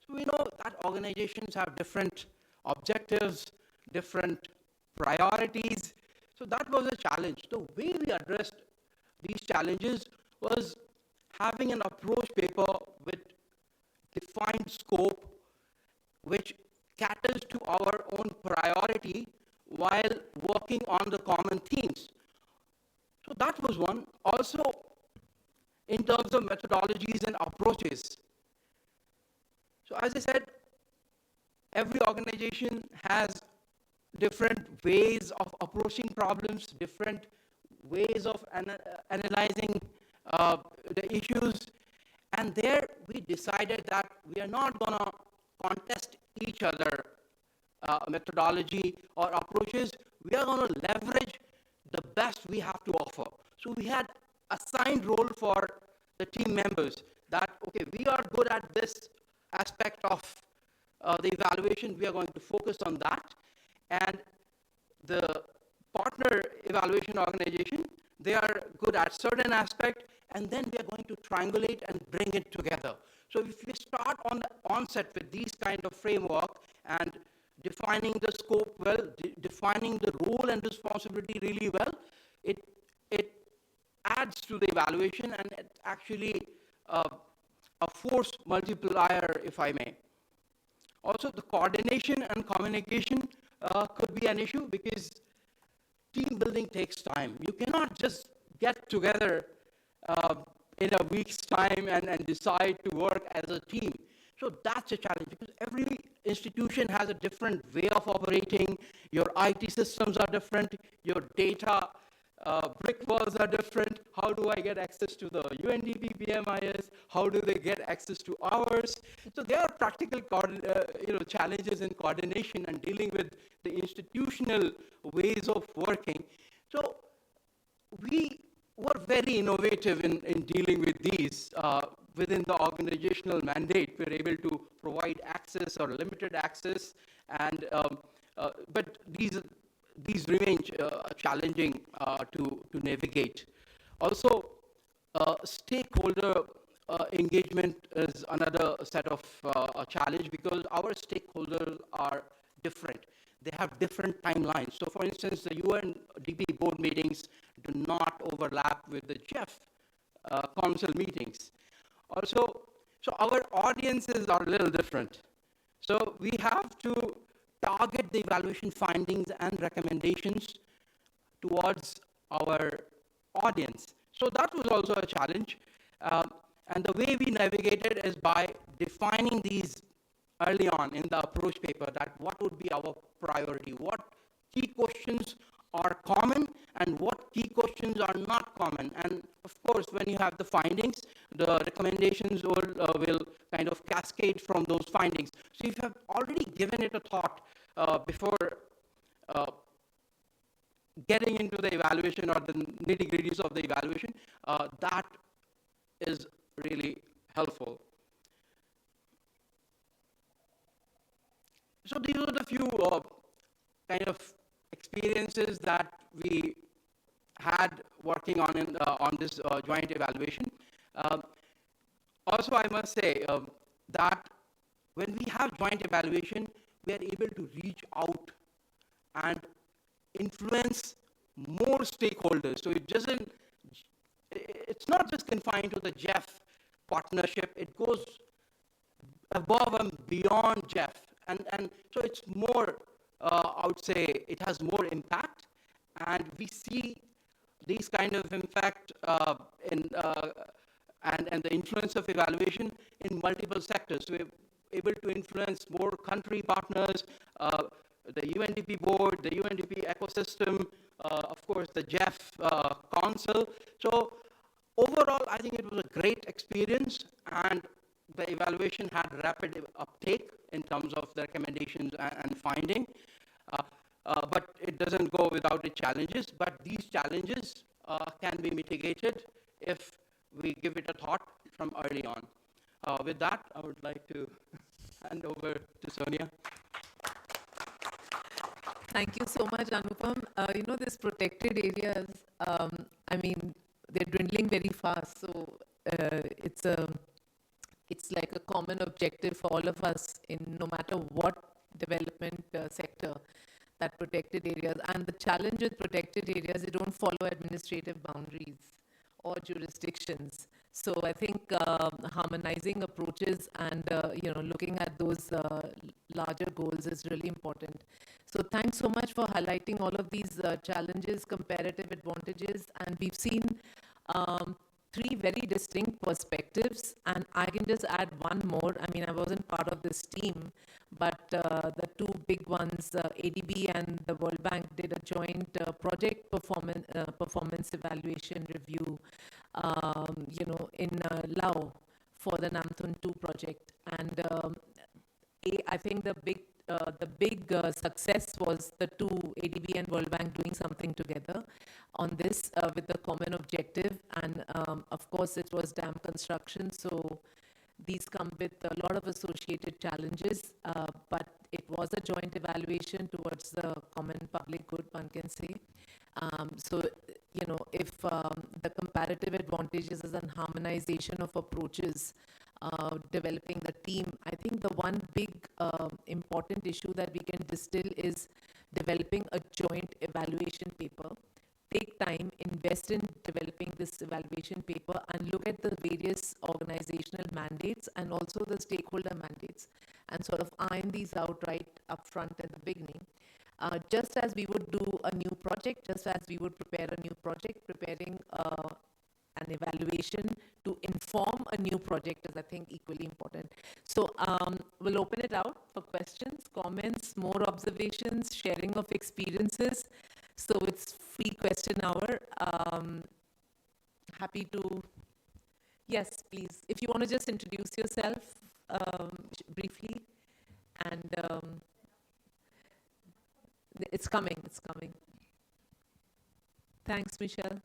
So we know that organizations have different objectives, different priorities. So that was a challenge. The way we addressed these challenges was having an approach paper with defined scope, which caters to our own priority while working on the common themes. So that was one. Also, in terms of methodologies and approaches. So as I said, every organization has different ways of approaching problems, different ways of analyzing the issues. And there we decided that we are not going to contest each other methodology or approaches. We are going to leverage the best we have to offer. So we had assigned role for the team members that, okay, we are good at this aspect of the evaluation. We are going to focus on that. And the partner evaluation organization, they are good at certain aspect, and then we are going to triangulate and bring it together. So if we start on the onset with these kind of framework and defining the scope well, defining the role and responsibility really well, it adds to the evaluation, and it's actually a force multiplier, if I may. Also, the coordination and communication could be an issue because team building takes time. You cannot just get together in a week's time and decide to work as a team. So that's a challenge because every institution has a different way of operating. Your IT systems are different. Your data brick walls are different. How do I get access to the UNDP PMIS? How do they get access to ours? So there are practical challenges in coordination and dealing with the institutional ways of working. So we were very innovative in dealing with these. Within the organizational mandate, we're able to provide access or limited access, and but these remain challenging to navigate. Also, stakeholder engagement is another set of challenge because our stakeholders are different. They have different timelines. So for instance, the UNDP board meetings do not overlap with the GEF council meetings. Also, so our audiences are a little different. So we have to target the evaluation findings and recommendations towards our audience. So that was also a challenge. And the way we navigated is by defining these early on in the approach paper, that what would be our priority, what key questions are common and what key questions are not common. And of course, when you have the findings, the recommendations will kind of cascade from those findings. So if you have already given it a thought before getting into the evaluation or the nitty-gritties of the evaluation, that is really helpful. So these are the few kind of experiences that we had working on this joint evaluation. Also, I must say that when we have joint evaluation, we are able to reach out and influence more stakeholders. So it's not just confined to the Jeff partnership, it goes above and beyond Jeff. And so it's more, I would say, it has more impact, and we see these kind of impact and the influence of evaluation in multiple sectors. We're able to influence more country partners, the UNDP board, the UNDP ecosystem, of course, the Jeff Council. So overall, I think it was a great experience, and the evaluation had rapid uptake in terms of the recommendations and finding. But it doesn't go without its challenges, but these challenges can be mitigated if we give it a thought from early on. With that, I would like to hand over to Sonia. Thank you so much, Anupam. These protected areas, I mean, they're dwindling very fast. So it's like a common objective for all of us in no matter what development sector, that protected areas. And the challenge with protected areas, they don't follow administrative boundaries or jurisdictions. So I think harmonizing approaches and looking at those larger goals is really important. So thanks so much for highlighting all of these challenges, comparative advantages, and we've seen three very distinct perspectives, and I can just add one more. I mean, I wasn't part of this team, but the two big ones, ADB and the World Bank, did a joint project performance evaluation review, in Lao for the Namthun 2 project. And I think the big success was the two, ADB and World Bank, doing something together on this with the common objective. And of course, it was dam construction, so these come with a lot of associated challenges, but it was a joint evaluation towards the common public good, one can say. So, if the comparative advantages is an harmonization of approaches, developing the team, I think the one big important issue that we can distill is developing a joint evaluation paper. Take time, invest in developing this evaluation paper, and look at the various organizational mandates and also the stakeholder mandates, and sort of iron these out right up front at the beginning. Just as we would do a new project, just as we would prepare a new project, preparing an evaluation to inform a new project is, I think, equally important. So we'll open it out for questions, comments, more observations, sharing of experiences. So it's free question hour. Happy to, yes, please. If you want to just introduce yourself briefly, and it's coming. Thanks, Michelle.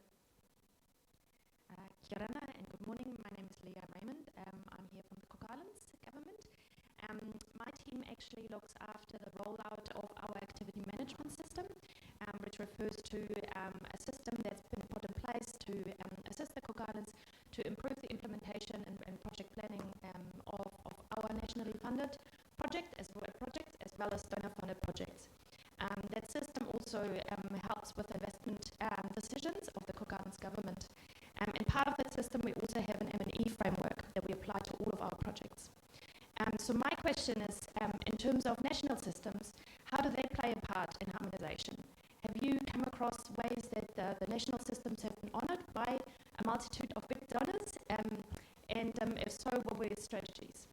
Kia ora and good morning. My name is Leah Raymond. I'm here from the Cook Islands government. My team actually looks after the rollout of our activity management system, which refers to a system that's been put in place to assist the Cook Islands to improve the implementation and project planning of our nationally funded project as well as donor-funded projects. That system also helps with investment decisions of the Cook Islands government. And part of that system, we also have an M&E framework that we apply to all of our projects. So my question is, in terms of national systems, how do they play a part in harmonization? Have you come across ways national systems have been honoured by a multitude of big donors? And if so, what were your strategies?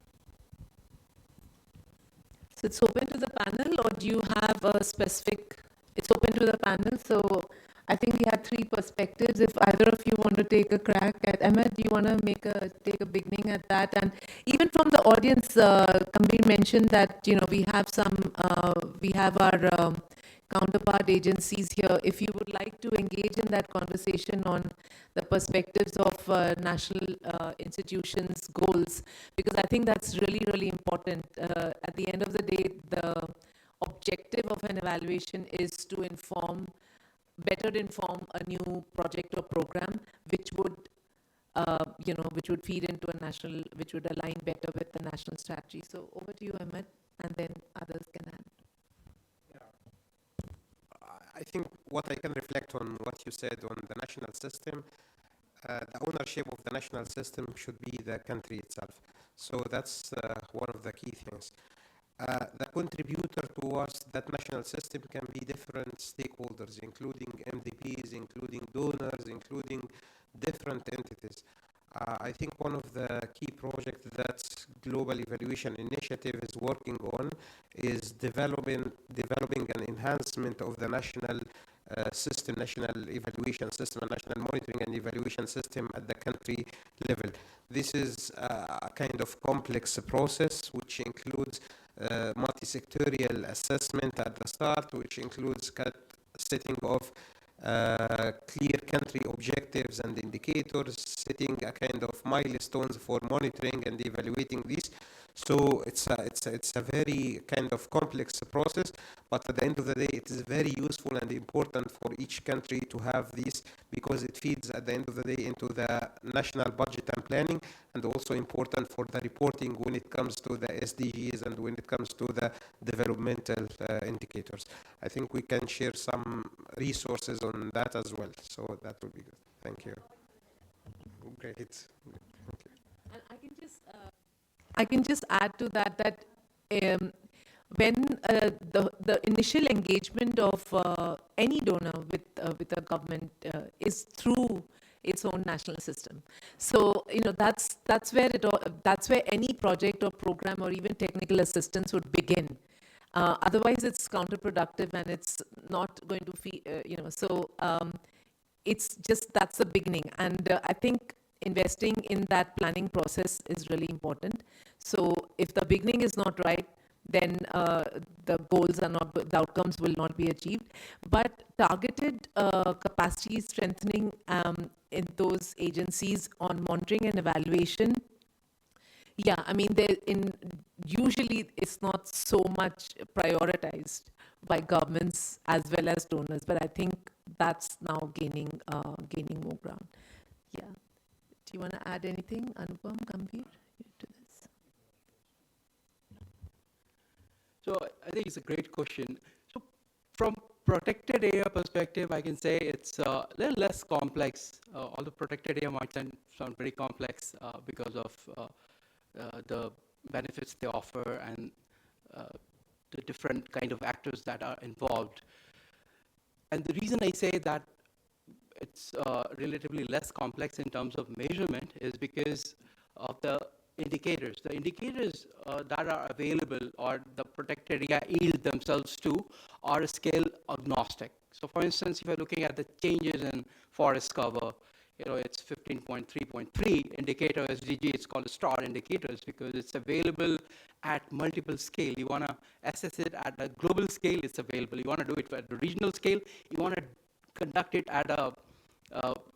So it's open to the panel, or do you have a specific? It's open to the panel. So I think we had three perspectives. If either of you want to take a crack at Ahmed, do you want to take a beginning at that? And even from the audience, Kambir mentioned that we have our counterpart agencies here. If you would like to engage in that conversation on the perspectives of national institutions' goals, because I think that's really, really important. At the end of the day, the objective of an evaluation is to better inform a new project or program, which would feed into which would align better with the national strategy. So over to you, Ahmed, and then others can add. I think what I can reflect on what you said on the national system, the ownership of the national system should be the country itself. So that's one of the key things. The contributor towards that national system can be different stakeholders, including MDPs, including donors, including different entities. I think one of the key projects that Global Evaluation Initiative is working on is developing an enhancement of the national system, national evaluation system, and national monitoring and evaluation system at the country level. This is a kind of complex process which includes multi-sectorial assessment at the start, which includes setting of clear country objectives and indicators, setting a kind of milestones for monitoring and evaluating these. So it's a very kind of complex process, but at the end of the day, it is very useful and important for each country to have this, because it feeds at the end of the day into the national budget and planning, and also important for the reporting when it comes to the SDGs and when it comes to the developmental indicators. I think we can share some resources on that as well, so that would be good. Thank you. Great. Okay. And I can just add to that when the initial engagement of any donor with a government is through its own national system. So that's where any project or program or even technical assistance would begin. Otherwise, it's counterproductive and it's not going to feed. It's just that's the beginning, and I think investing in that planning process is really important. So if the beginning is not right, then the goals are not, the outcomes will not be achieved. But targeted capacity strengthening in those agencies on monitoring and evaluation, yeah, I mean, usually it's not so much prioritized by governments as well as donors, but I think that's now gaining more ground. Yeah. Do you want to add anything, Anupam, Kambir, to this? So I think it's a great question. So from protected area perspective, I can say it's a little less complex. Although protected area might sound very complex because of the benefits they offer and the different kind of actors that are involved. And the reason I say that it's relatively less complex in terms of measurement is because of the indicators. The indicators that are available or the protected area yield themselves to are scale agnostic. So for instance, if you're looking at the changes in forest cover, it's 15.3.3 indicator SDG, it's called star indicators because it's available at multiple scale. You want to assess it at a global scale, it's available. You want to do it at a regional scale, you want to conduct it at a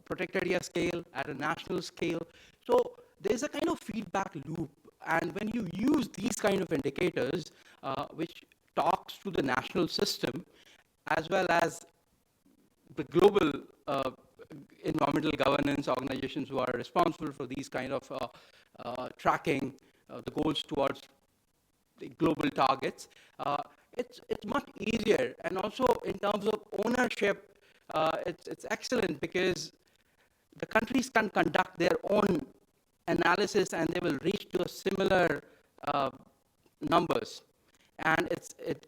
protected area scale, at a national scale. So there's a kind of feedback loop. And when you use these kind of indicators, which talks to the national system, as well as the global environmental governance organizations who are responsible for these kind of tracking the goals towards the global targets, it's much easier. And also in terms of ownership, it's excellent because the countries can conduct their own analysis and they will reach to a similar numbers. And it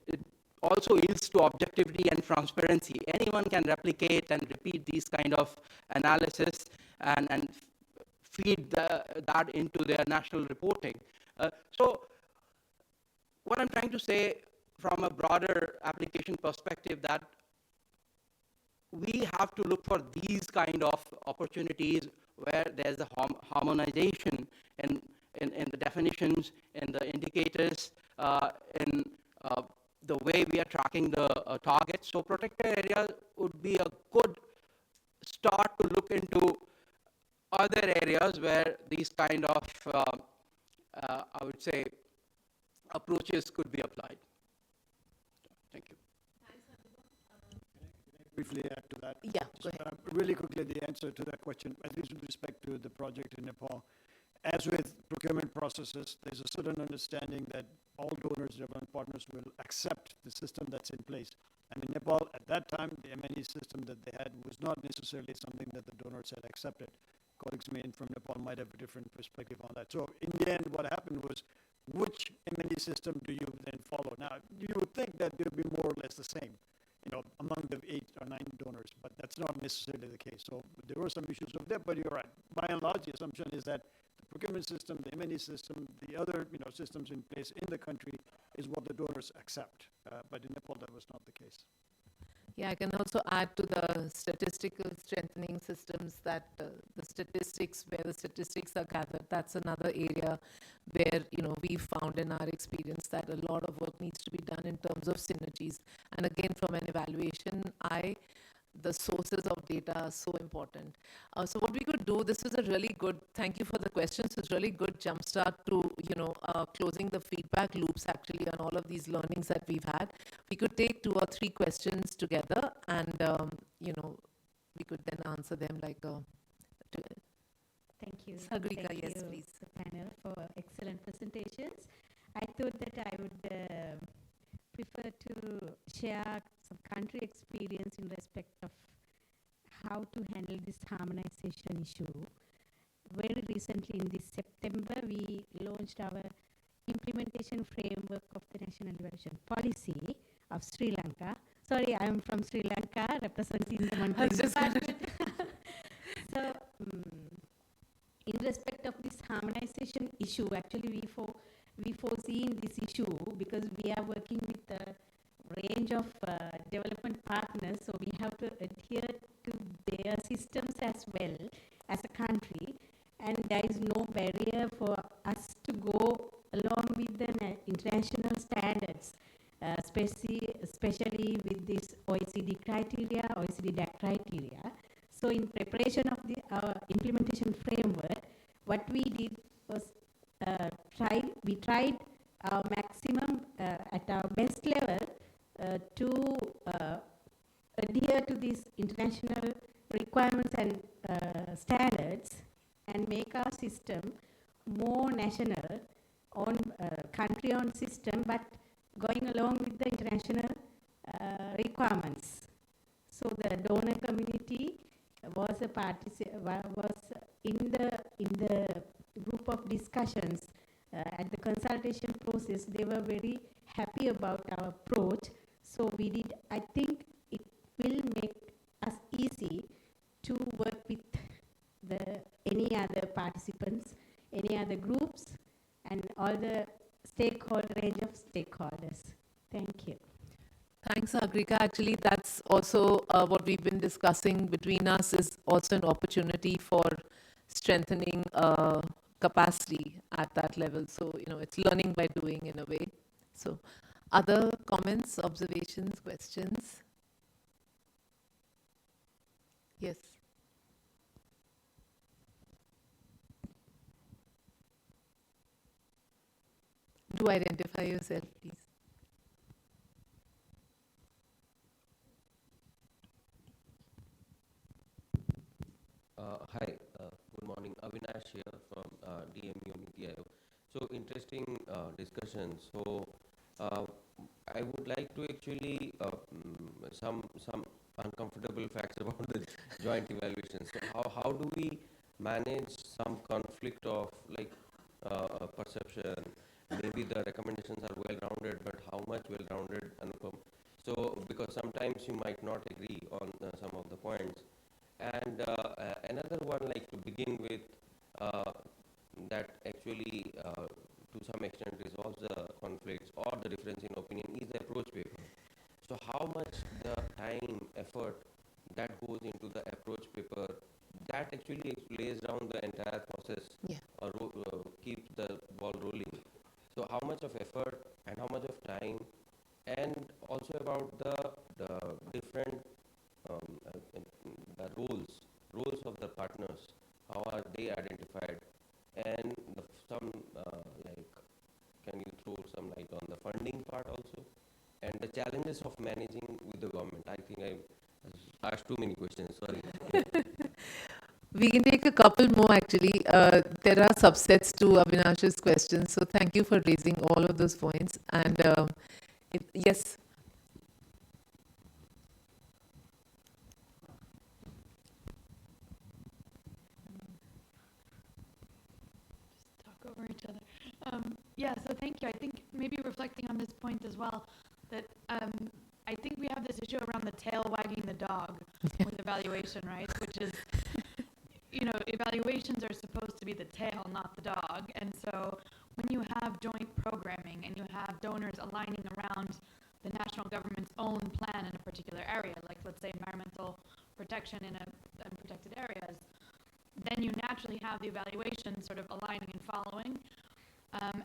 also yields to objectivity and transparency. Anyone can replicate and repeat these kind of analysis and feed that into their national reporting. So what I'm trying to say from a broader application perspective, that we have to look for these kind of opportunities where there's a harmonization in the definitions, in the indicators, in the way we are tracking the targets. So protected areas would be a good start to look into other areas where these kind of, I would say, approaches could be applied. Thank you. Briefly add to that. Yeah, go ahead. Really quickly, the answer to that question, at least with respect to the project in Nepal. As with procurement processes, there's a certain understanding that all donors, development partners will accept the system that's in place. And in Nepal, at that time, the MNE system that they had was not necessarily something that the donors had accepted. Colleagues from Nepal might have a different perspective on that. So in the end, what happened was, which MNE system do you then follow? Now, you would think that they would be more or less the same, among the 8 or 9 donors, but that's not necessarily the case. So there were some issues of that, but you're right. By and large, the assumption is that the procurement system, the MNE system, the other systems in place in the country is what the donors accept. But in Nepal, that was not the case. Yeah, I can also add to the statistical strengthening systems that the statistics, where the statistics are gathered, that's another area where, we found in our experience that a lot of work needs to be done in terms of synergies. And again, from an evaluation the sources of data are so important. So what we could do, this is a really good, thank you for the questions, it's really good jumpstart to, closing the feedback loops actually on all of these learnings that we've had. We could take 2 or 3 questions together and, we could then answer them like Thank you. Sagarika, Thank yes, you, please. the panel, for excellent presentations. I thought that I would prefer to share some country experience in respect of how to handle this harmonization issue. Very recently, in this September, we launched our implementation framework of the National Evaluation Policy of Sri Lanka. Sorry, I am from Sri Lanka, representing the monitoring department. So, in respect of this harmonization issue, actually we foresee in this issue because we are working with a range of development partners, so we have to adhere to their systems as well as a country, and there is no barrier for us to go along with the international standards, especially with this OECD criteria, OECD DAC criteria. So in preparation of our implementation framework, what we did was we tried our maximum at our best level to adhere to these international requirements and standards and make our system more national, country-owned system, but going along with the international requirements. So the donor community was in the group of discussions at the consultation process. They were very happy about our approach. So I think it will make us easy to work with any other participants, any other groups, and all the range of stakeholders. Thank you. Thanks, Agrika. Actually, that's also what we've been discussing between us, is also an opportunity for strengthening capacity at that level. So, it's learning by doing in a way. So, other comments, observations, questions? Yes. Do identify yourself, please. Hi, good morning. Avinash here from DMU Niti Aayog. So interesting discussion. So I would like to actually some uncomfortable facts about the joint evaluation. So how do we manage some conflict of perception? Maybe the recommendations are well-rounded, but how much well-rounded, Anupam? So, because sometimes you might not agree on some of the points. And another one, like to begin with, that actually to some extent resolves the conflicts or the difference in opinion is the approach paper. So how much the time, effort that goes into the approach paper, that actually lays down the entire process Yeah. or keeps the ball rolling. So how much of effort and how much of time, and also about the different the roles of the partners, how are they identified, and some like, can you throw some light on the funding part also, and the challenges of managing with the government? I think I asked too many questions. Sorry. We can take a couple more actually. There are subsets to Avinash's questions, so thank you for raising all of those points. And yes, Talk over each other. Yeah, so thank you. I think maybe reflecting on this point as well, that I think we have this issue around the tail wagging the dog with evaluation, right? Which is, you know, evaluations are supposed to be the tail, not the dog. And so when you have joint programming and you have donors aligning around the national government's own plan in a particular area, like let's say environmental protection in protected areas, then you naturally have the evaluation sort of aligning and following.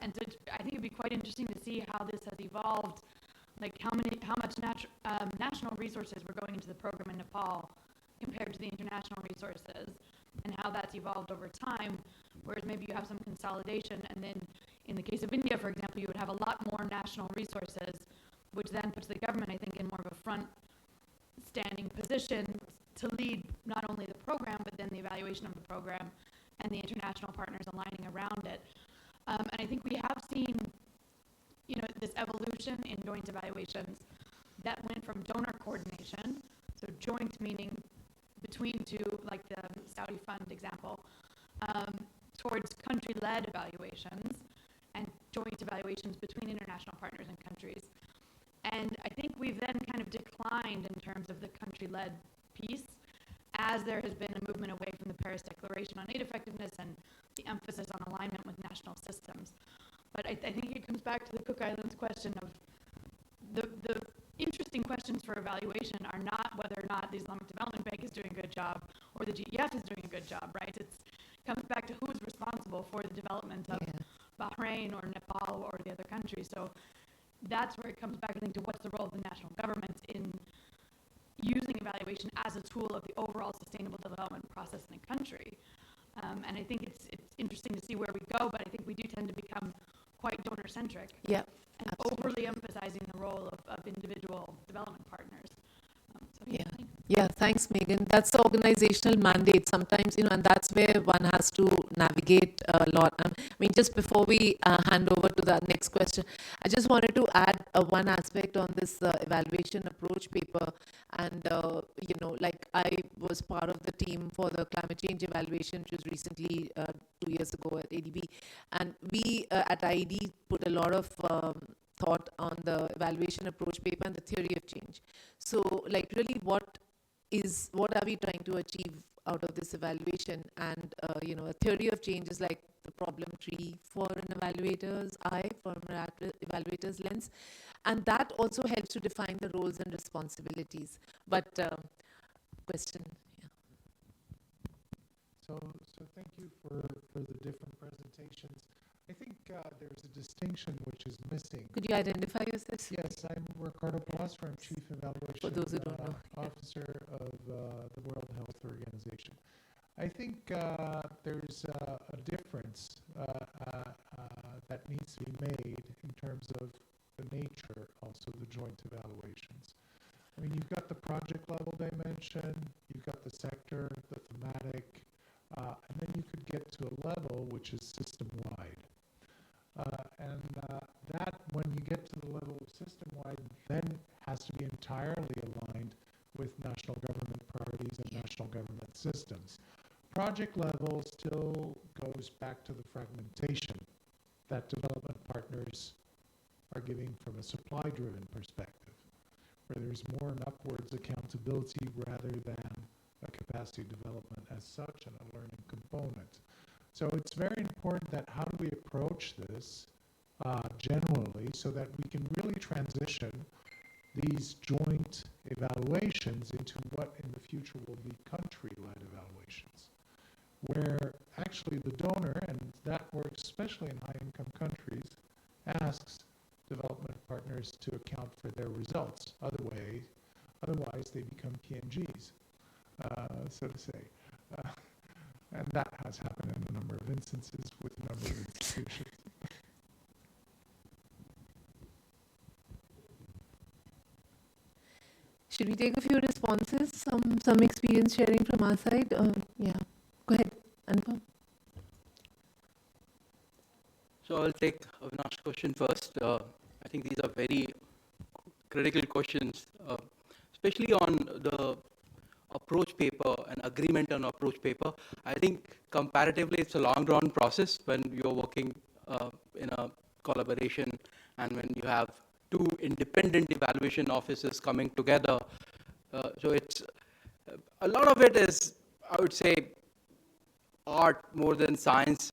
And so I think it'd be quite interesting to see how this has evolved, like how much national resources were going into the program in Nepal compared to the international resources, and how that's evolved over time, whereas maybe you have some consolidation, and then in the case of India, for example, you would have a lot more national resources, which then puts the government, I think, in more of a front-standing position to lead not only the program, but then the evaluation of the program and the international partners aligning around it. And I think we have seen, you know, this evolution in joint evaluations that went from donor coordination, so joint meaning between two, like the Saudi fund example, towards country-led evaluations and joint evaluations between international partners and countries. And I think we've then kind of declined in terms of the country-led piece as there has been a movement away from the Paris Declaration on Aid Effectiveness and the emphasis on alignment with national systems. But I think it comes back to the Cook Islands question of the interesting questions for evaluation are not whether or not the Islamic Development Bank is doing a good job or the GEF is doing a good job, right? It comes back to who is responsible for the development of Bahrain or Nepal or the other countries. So that's where it comes back, I think, to what's the role of the national governments in using evaluation as a tool of the overall sustainable development process in a country. And I think it's interesting to see where we go, but I think we do tend to become quite donor-centric. Yeah. And overly emphasizing the role of individual development partners. Yeah, thanks, Megan. That's the organizational mandate sometimes, you know, and that's where one has to navigate a lot. I mean, just before we hand over to the next question, I just wanted to add one aspect on this evaluation approach paper. And, you know, like I was part of the team for the climate change evaluation, which was recently 2 years ago at ADB. And we at IED put a lot of thought on the evaluation approach paper and the theory of change. So, like, really, what are we trying to achieve out of this evaluation? And you know, a theory of change is like the problem tree for an evaluator's eye, from an evaluator's lens, and that also helps to define the roles and responsibilities. But question. Yeah. So thank you for the different presentations. I think there's a distinction which is missing. Could you identify yourself? Yes, I'm Ricardo Palastro. I'm Chief Evaluation For those who don't know. Officer of the World Health Organization. I think there's a difference that needs to be made in terms of the nature, also the joint evaluations. I mean, you've got the project level dimension, you've got the sector, the thematic, and then you could get to a level which is system-wide. That, when you get to the level of system-wide, then has to be entirely aligned with national government priorities and national government systems. Project level still goes back to the fragmentation that development partners are giving from a supply-driven perspective, where there's more an upwards accountability rather than a capacity development as such and a learning component. So it's very important that how do we approach this generally so that we can really transition these joint evaluations into what in the future will be country-led evaluations, where actually the donor, and that works especially in high-income countries, asks development partners to account for their results. Otherwise they become PNGs, so to say. And that has happened in a number of instances with a number of institutions. Should we take a few responses, some experience sharing from our side? Yeah, go ahead, Anupam. So I'll take Avinash's question first. I think these are very critical questions, especially on the approach paper and agreement on approach paper. I think comparatively it's a long drawn process when you're working in a collaboration and when you have two independent evaluation offices coming together. So it's a lot of it is, I would say, art more than science.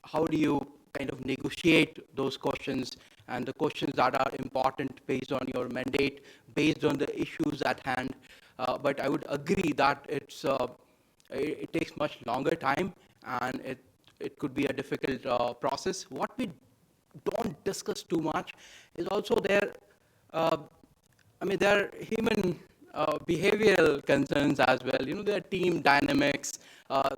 How do you kind of negotiate those questions and the questions that are important based on your mandate, based on the issues at hand. But I would agree that it takes much longer time and it could be a difficult process. What we don't discuss too much is also there are human behavioral concerns as well. There are team dynamics,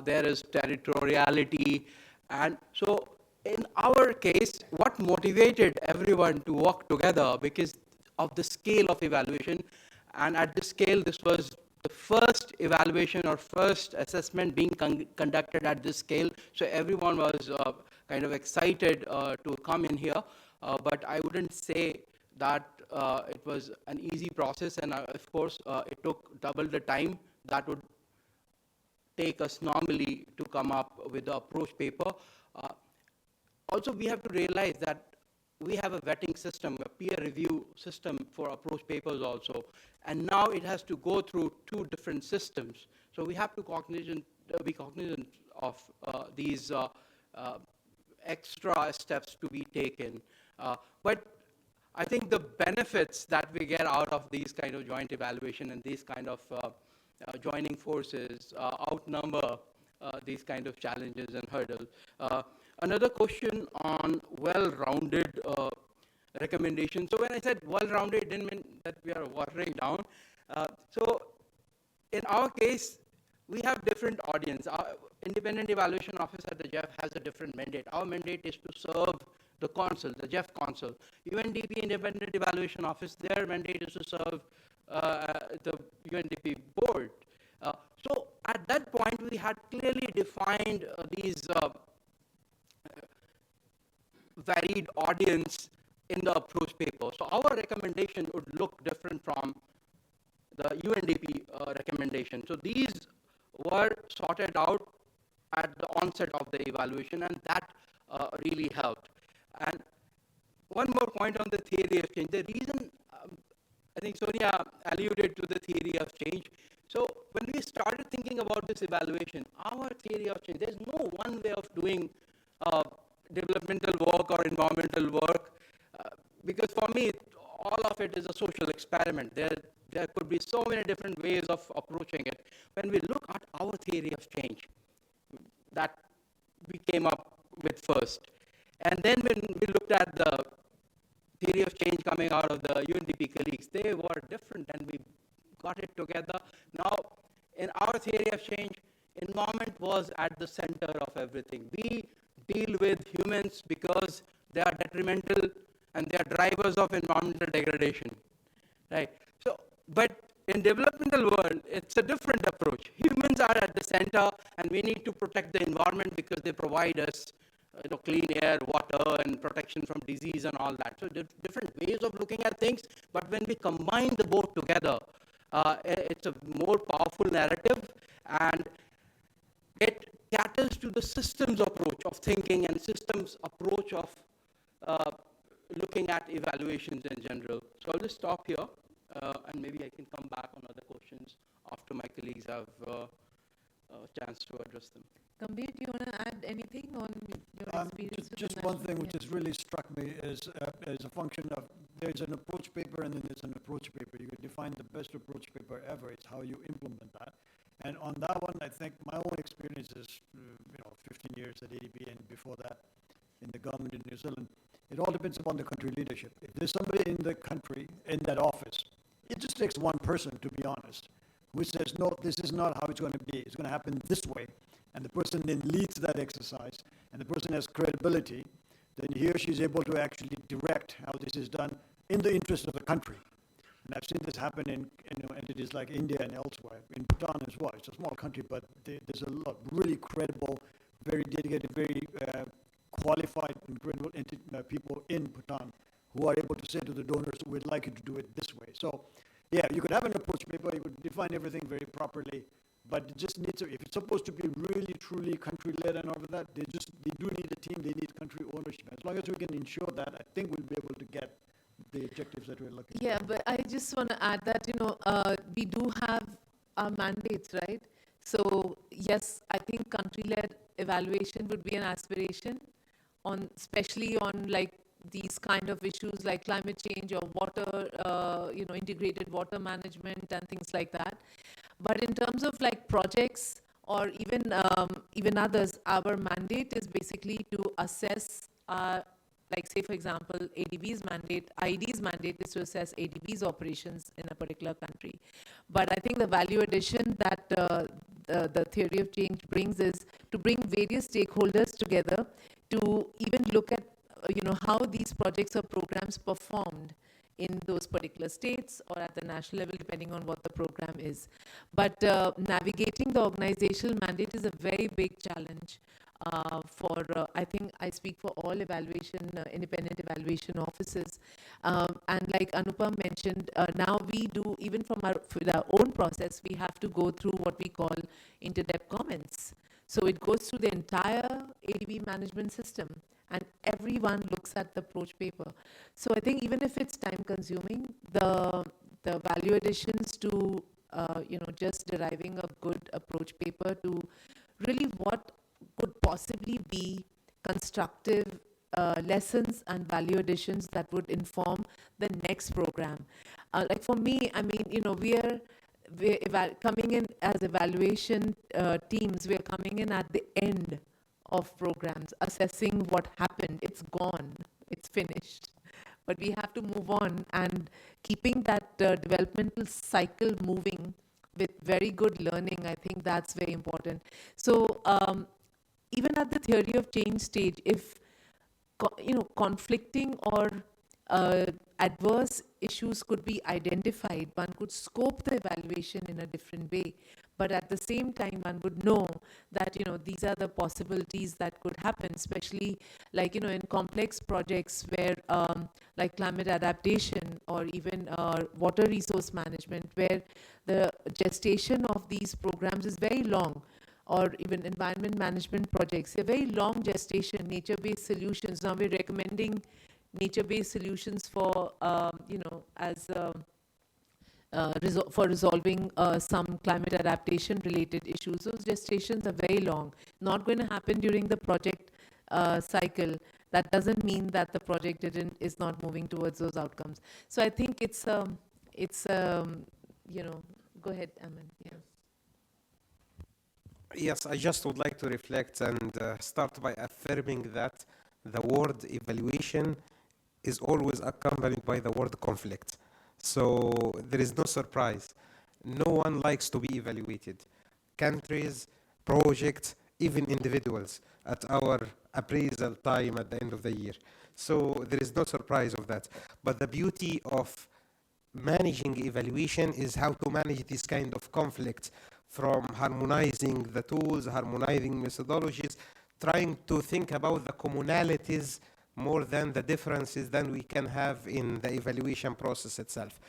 there is territoriality, and so in our case, what motivated everyone to work together because of the scale of evaluation, and at this scale, this was the first evaluation or first assessment being conducted at this scale, so everyone was kind of excited to come in here, but I wouldn't say that it was an easy process, and of course, it took double the time that would take us normally to come up with the approach paper. Also, we have to realize that we have a vetting system, a peer review system for approach papers also, and now it has to go through two different systems. So we have to be cognizant of these extra steps to be taken. But I think the benefits that we get out of these kind of joint evaluation and these kind of joining forces outnumber these kind of challenges and hurdles. Another question on well-rounded recommendations. So when I said well-rounded, it didn't mean that we are watering down. So in our case, we have different audience. Our independent evaluation office at the JEF has a different mandate. Our mandate is to serve the council, the JEF council. UNDP Independent Evaluation Office, their mandate is to serve the UNDP board. So at that point, we had clearly defined these varied audience in the approach paper. So our recommendation would look different from the UNDP recommendation. So these were sorted out at the onset of the evaluation, and that really helped. And one more point on the theory of change. The reason, I think Sonia alluded to the theory of change. So when we started thinking about this evaluation, our theory of change, there's no one way of doing developmental work or environmental work, because for me, all of it is a social experiment. There could be so many different ways of approaching it. When we look at our theory of change, that we came up with first, and then when we looked at the theory of change coming out of the UNDP colleagues, they were different, and we got it together. Now, in our theory of change, environment was at the center of everything. We deal with humans because they are detrimental and they are drivers of environmental degradation, right? So, but in developmental world, it's a different approach. Humans are at the center, and we need to protect the environment because they provide us, clean air, water, and protection from disease and all that. So, different ways of looking at things. But when we combine the both together, it's a more powerful narrative, and it caters to the systems approach of thinking and systems approach of looking at evaluations in general. So I'll just stop here and maybe I can come back on other questions after my colleagues have a chance to address them. Gambhir, do you want to add anything on your experience? with the Just one national- thing which yeah. has really struck me is a function of, there's an approach paper and then there's an approach paper. You could define the best approach paper ever. It's how you implement that. And on that one, I think my own experience is, 15 years at ADB and before that in the government in New Zealand. It all depends upon the country leadership. If there's somebody in the country, in that office, it just takes one person, to be honest, who says, no, this is not how it's going to be. It's going to happen this way. And the person then leads that exercise, and the person has credibility, then he or she is able to actually direct how this is done in the interest of the country. And I've seen this happen in entities like India and elsewhere, in Bhutan as well. It's a small country, but there's a lot really credible, very dedicated, very qualified and credible people in Bhutan who are able to say to the donors, we'd like you to do it this way. So, yeah, you could have an approach paper, you could define everything very properly, but it just needs if it's supposed to be really, truly country-led and all of that, they do need a team, they need country ownership. As long as we can ensure that, I think we'll be able to get the objectives that we're looking for. Yeah, but I just want to add that, we do have our mandates, right? So, yes, I think country-led evaluation would be an aspiration, especially on like these kind of issues like climate change or water, integrated water management and things like that. But in terms of like projects or even others, our mandate is basically to assess, like say for example, ADB's mandate, IED's mandate is to assess ADB's operations in a particular country. But I think the value addition that the theory of change brings is to bring various stakeholders together to even look at how these projects or programs performed in those particular states or at the national level, depending on what the program is. But navigating the organizational mandate is a very big challenge I think I speak for all independent evaluation offices. And like Anupam mentioned, now we do, even for our own process, we have to go through what we call inter-dep comments. So it goes through the entire ADB management system, and everyone looks at the approach paper. So I think even if it's time consuming, the value additions to just deriving a good approach paper to really what could possibly be constructive lessons and value additions that would inform the next program. Like for me, I mean, we're coming in as evaluation teams. We're coming in at the end of programs, assessing what happened. It's gone. It's finished. But we have to move on, and keeping that developmental cycle moving with very good learning, I think that's very important. So even at the theory of change stage, if conflicting or adverse issues could be identified, one could scope the evaluation in a different way. But at the same time, one would know that, these are the possibilities that could happen, especially like, in complex projects where like climate adaptation or even water resource management, where the gestation of these programs is very long, or even environment management projects, a very long gestation, nature-based solutions. Now we're recommending nature-based solutions for, for resolving some climate adaptation-related issues. Those gestations are very long, not going to happen during the project cycle. That doesn't mean that the project is not moving towards those outcomes. So I think it's go ahead, Aman. Yeah. Yes, I just would like to reflect and start by affirming that the word evaluation is always accompanied by the word conflict. So there is no surprise. No one likes to be evaluated. Countries, projects, even individuals at our appraisal time at the end of the year. So there is no surprise of that. But the beauty of managing evaluation is how to manage this kind of conflict, from harmonizing the tools, harmonizing methodologies, trying to think about the commonalities more than the differences that we can have in the evaluation process itself.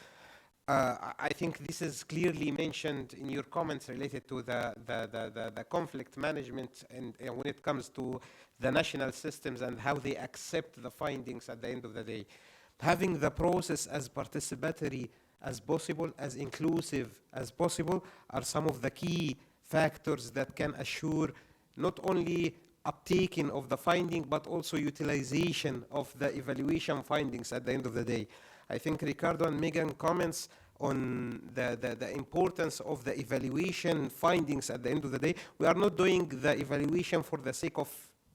I think this is clearly mentioned in your comments related to the conflict management and when it comes to the national systems and how they accept the findings at the end of the day. Having the process as participatory as possible, as inclusive as possible, are some of the key factors that can assure not only uptaking of the finding, but also utilization of the evaluation findings at the end of the day. I think Ricardo and Megan comments on the importance of the evaluation findings at the end of the day. We are not doing the evaluation for the sake of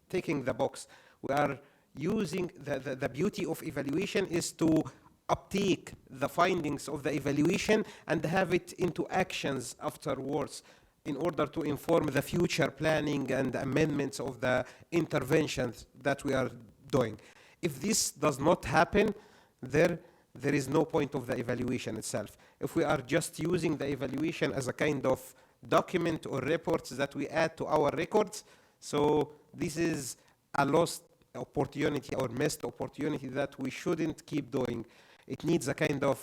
ticking the box. We are using the beauty of evaluation is to uptake the findings of the evaluation and have it into actions afterwards in order to inform the future planning and amendments of the interventions that we are doing. If this does not happen, there is no point of the evaluation itself. If we are just using the evaluation as a kind of document or reports that we add to our records, so this is a lost opportunity or missed opportunity that we shouldn't keep doing. It needs a kind of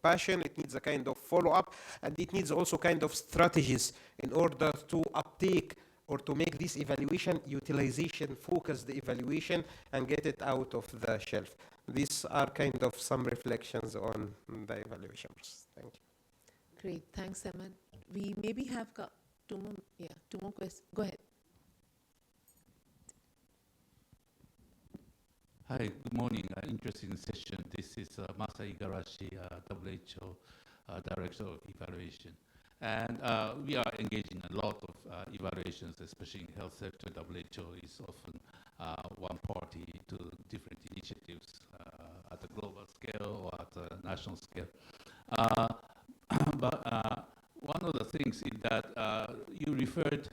passion, it needs a kind of follow-up, and it needs also kind of strategies in order to uptake or to make this evaluation utilization, focus the evaluation and get it out of the shelf. These are kind of some reflections on the evaluation process. Thank you. Great, thanks, Ahmed. We maybe have two more questions. Go ahead. Hi, good morning. Interesting session. This is Masa Igarashi, WHO Director of Evaluation. And we are engaging in a lot of evaluations, especially in health sector. WHO is often one party to different initiatives at a global scale or at a national scale. But one of the things is that you referred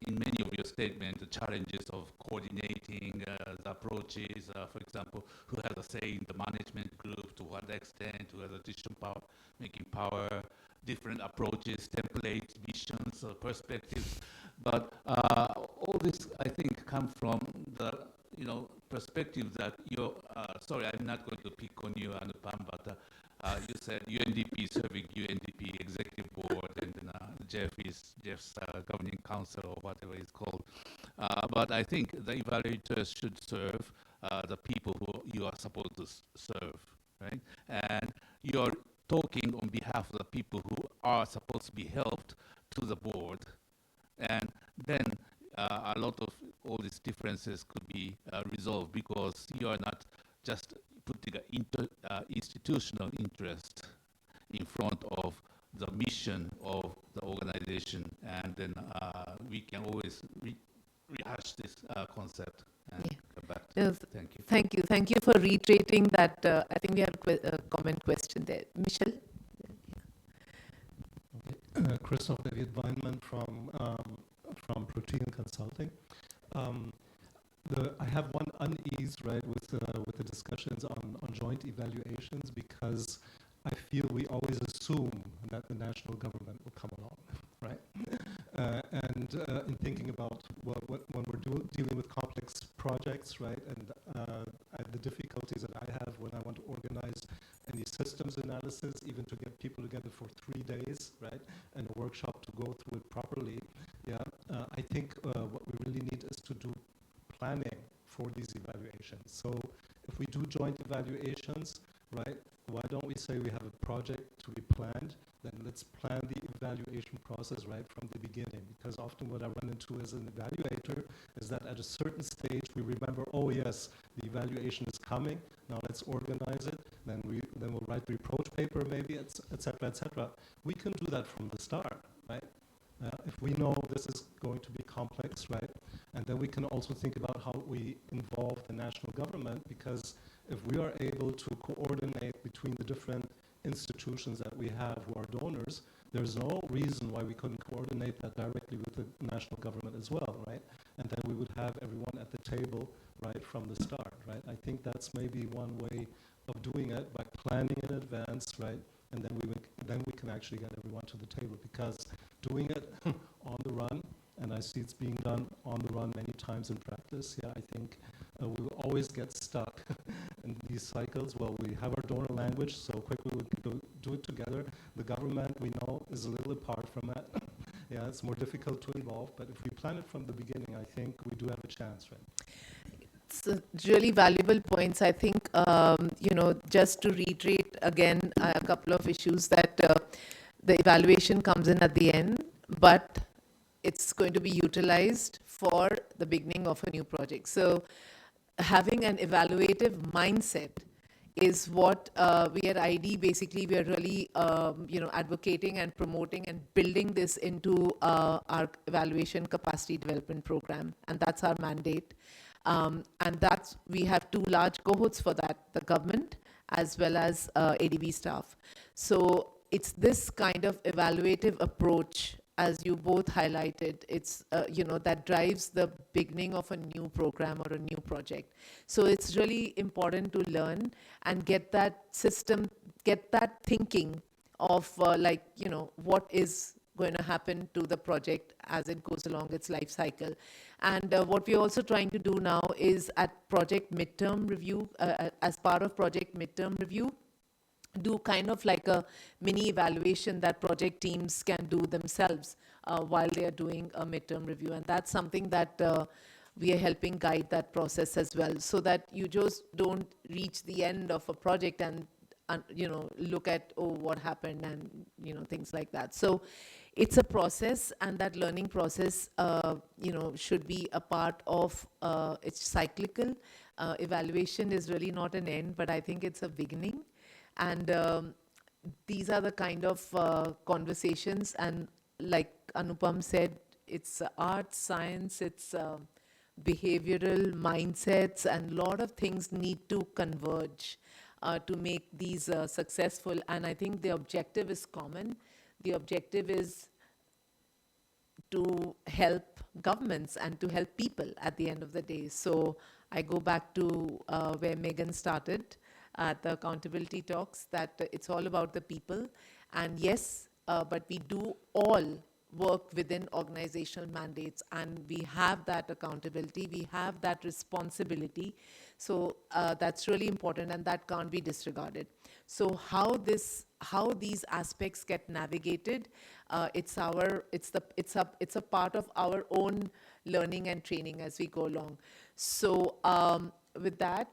in many of your statements the challenges of coordinating the approaches, for example, who has a say in the management group, to what extent, who has a decision power, making power, different approaches, templates, visions, perspectives. But all this, I think, come from the perspective that you're, sorry, I'm not going to pick on you, Anupam, but you said UNDP serving UNDP executive board, and then Jeff's governing council or whatever it's called. But I think the evaluators should serve the people who you are supposed to serve, right? And you're talking on behalf of the people who are supposed to be helped to the board. And then a lot of all these differences could be resolved because you are not just putting an institutional interest in front of the mission of the organization, and then we can always rehash this concept and come back. Yes. Thank you. Thank you for reiterating that. I think we have a comment question there. Michelle? Okay. Christoph David Weinmann from Protein Consulting. I have one unease, right, with the discussions on joint evaluations, because I feel we always assume that the national government will come along, right? And in thinking about when we're dealing with complex projects, right, and the difficulties that I have when I want to organize any systems analysis, even to get people together for 3 days, right, and a workshop to go through it properly, I think what we really need is to do planning for these evaluations. So if we do joint evaluations, right, why don't we say we have a project to be planned, then let's plan the evaluation process right from the beginning. Because often what I run into as an evaluator is that at a certain stage we remember, oh yes, the evaluation is coming, now let's organize it, then we'll write reproach paper maybe, etc., etc. We can do that from the start, right? If we know this is going to be complex, right? And then we can also think about how we involve the national government, because if we are able to coordinate between the different institutions that we have who are donors, there's no reason why we couldn't coordinate that directly with the national government as well, right? And then we would have everyone at the table right from the start, right? I think that's maybe one way of doing it, by planning in advance, right? And then we can actually get everyone to the table, because doing it on the run, and I see it's being done on the run many times in practice, I think we will always get stuck in these cycles. Well, we have our donor language, so quickly we can do it together. The government, we know, is a little apart from that. It's more difficult to involve, but if we plan it from the beginning, I think we do have a chance, right? It's really valuable points. I think, just to reiterate again, a couple of issues that the evaluation comes in at the end, but it's going to be utilized for the beginning of a new project. So having an evaluative mindset is what we at ID basically we are really advocating and promoting and building this into our evaluation capacity development program, and that's our mandate. And that's we have two large cohorts for that: the government as well as ADB staff. So it's this kind of evaluative approach, as you both highlighted, it's, that drives the beginning of a new program or a new project. So it's really important to learn and get that system, get that thinking of what is going to happen to the project as it goes along its life cycle. And what we're also trying to do now is at project midterm review, as part of project midterm review, do kind of like a mini evaluation that project teams can do themselves while they are doing a midterm review. And that's something that we are helping guide that process as well, so that you just don't reach the end of a project and look at, oh, what happened, and things like that. So it's a process, and that learning process should be a part of it's cyclical. Evaluation is really not an end, but I think it's a beginning. And these are the kind of conversations, and like Anupam said, it's art, science, it's behavioral mindsets, and a lot of things need to converge to make these successful. And I think the objective is common. The objective is to help governments and to help people at the end of the day. So I go back to where Megan started at the accountability talks, that it's all about the people. And yes, but we do all work within organizational mandates, and we have that accountability, we have that responsibility. So that's really important, and that can't be disregarded. So how these aspects get navigated, it's a part of our own learning and training as we go along. So with that,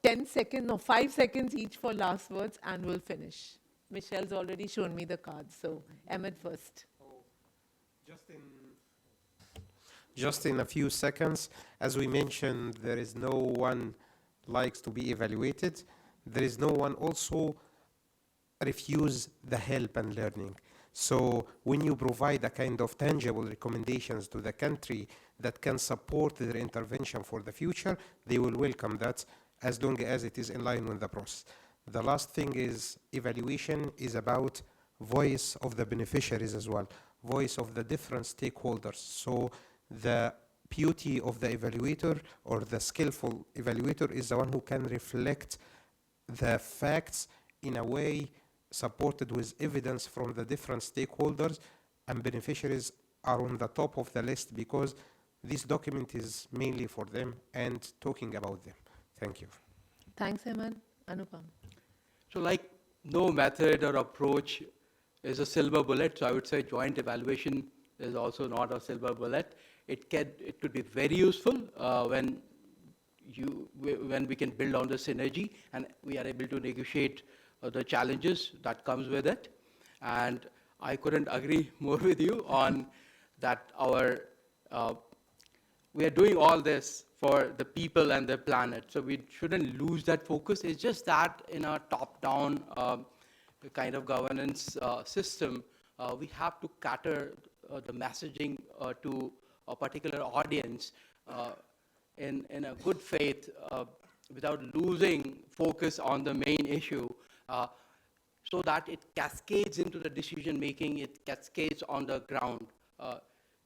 10 seconds or 5 seconds each for last words, and we'll finish. Michelle's already shown me the cards, so Emmett first. Just in a few seconds, as we mentioned, there is no one likes to be evaluated. There is no one also refuse the help and learning. So when you provide a kind of tangible recommendations to the country that can support their intervention for the future, they will welcome that as long as it is in line with the process. The last thing is evaluation is about voice of the beneficiaries as well, voice of the different stakeholders. So the beauty of the evaluator or the skillful evaluator is the one who can reflect the facts in a way supported with evidence from the different stakeholders, and beneficiaries are on the top of the list because this document is mainly for them and talking about them. Thank you. Thanks, Eman. Anupam. So like no method or approach is a silver bullet. So I would say joint evaluation is also not a silver bullet. It could be very useful when we can build on the synergy and we are able to negotiate the challenges that comes with it. And I couldn't agree more with you on that we are doing all this for the people and the planet. So we shouldn't lose that focus. It's just that in a top-down kind of governance system, we have to cater the messaging to a particular audience in a good faith without losing focus on the main issue, so that it cascades into the decision making, it cascades on the ground.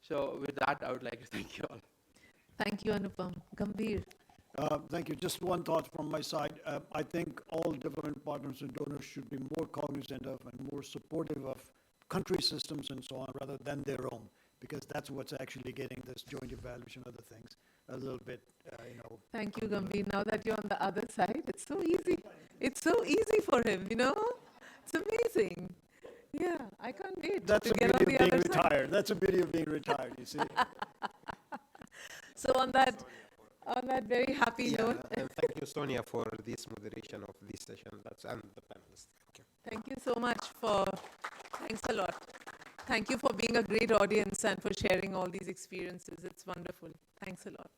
So with that, I would like to thank you all. Thank you, Anupam. Gambhir. Thank you. Just one thought from my side. I think all development partners and donors should be more cognizant of and more supportive of country systems and so on rather than their own, because that's what's actually getting this joint evaluation of the things a little bit, Thank you, Gambhir. Now that you're on the other side, it's so easy. It's so easy for him, It's amazing. Yeah, I can't wait That's to a get on beauty the of being other side. retired. That's a beauty of being retired, you see. So on that, On that very happy Yeah, note, and thank you, Sonia, for this moderation of this session. And the panelists. Thank you. thank you so much thanks a lot. Thank you for being a great audience and for sharing all these experiences. It's wonderful. Thanks a lot.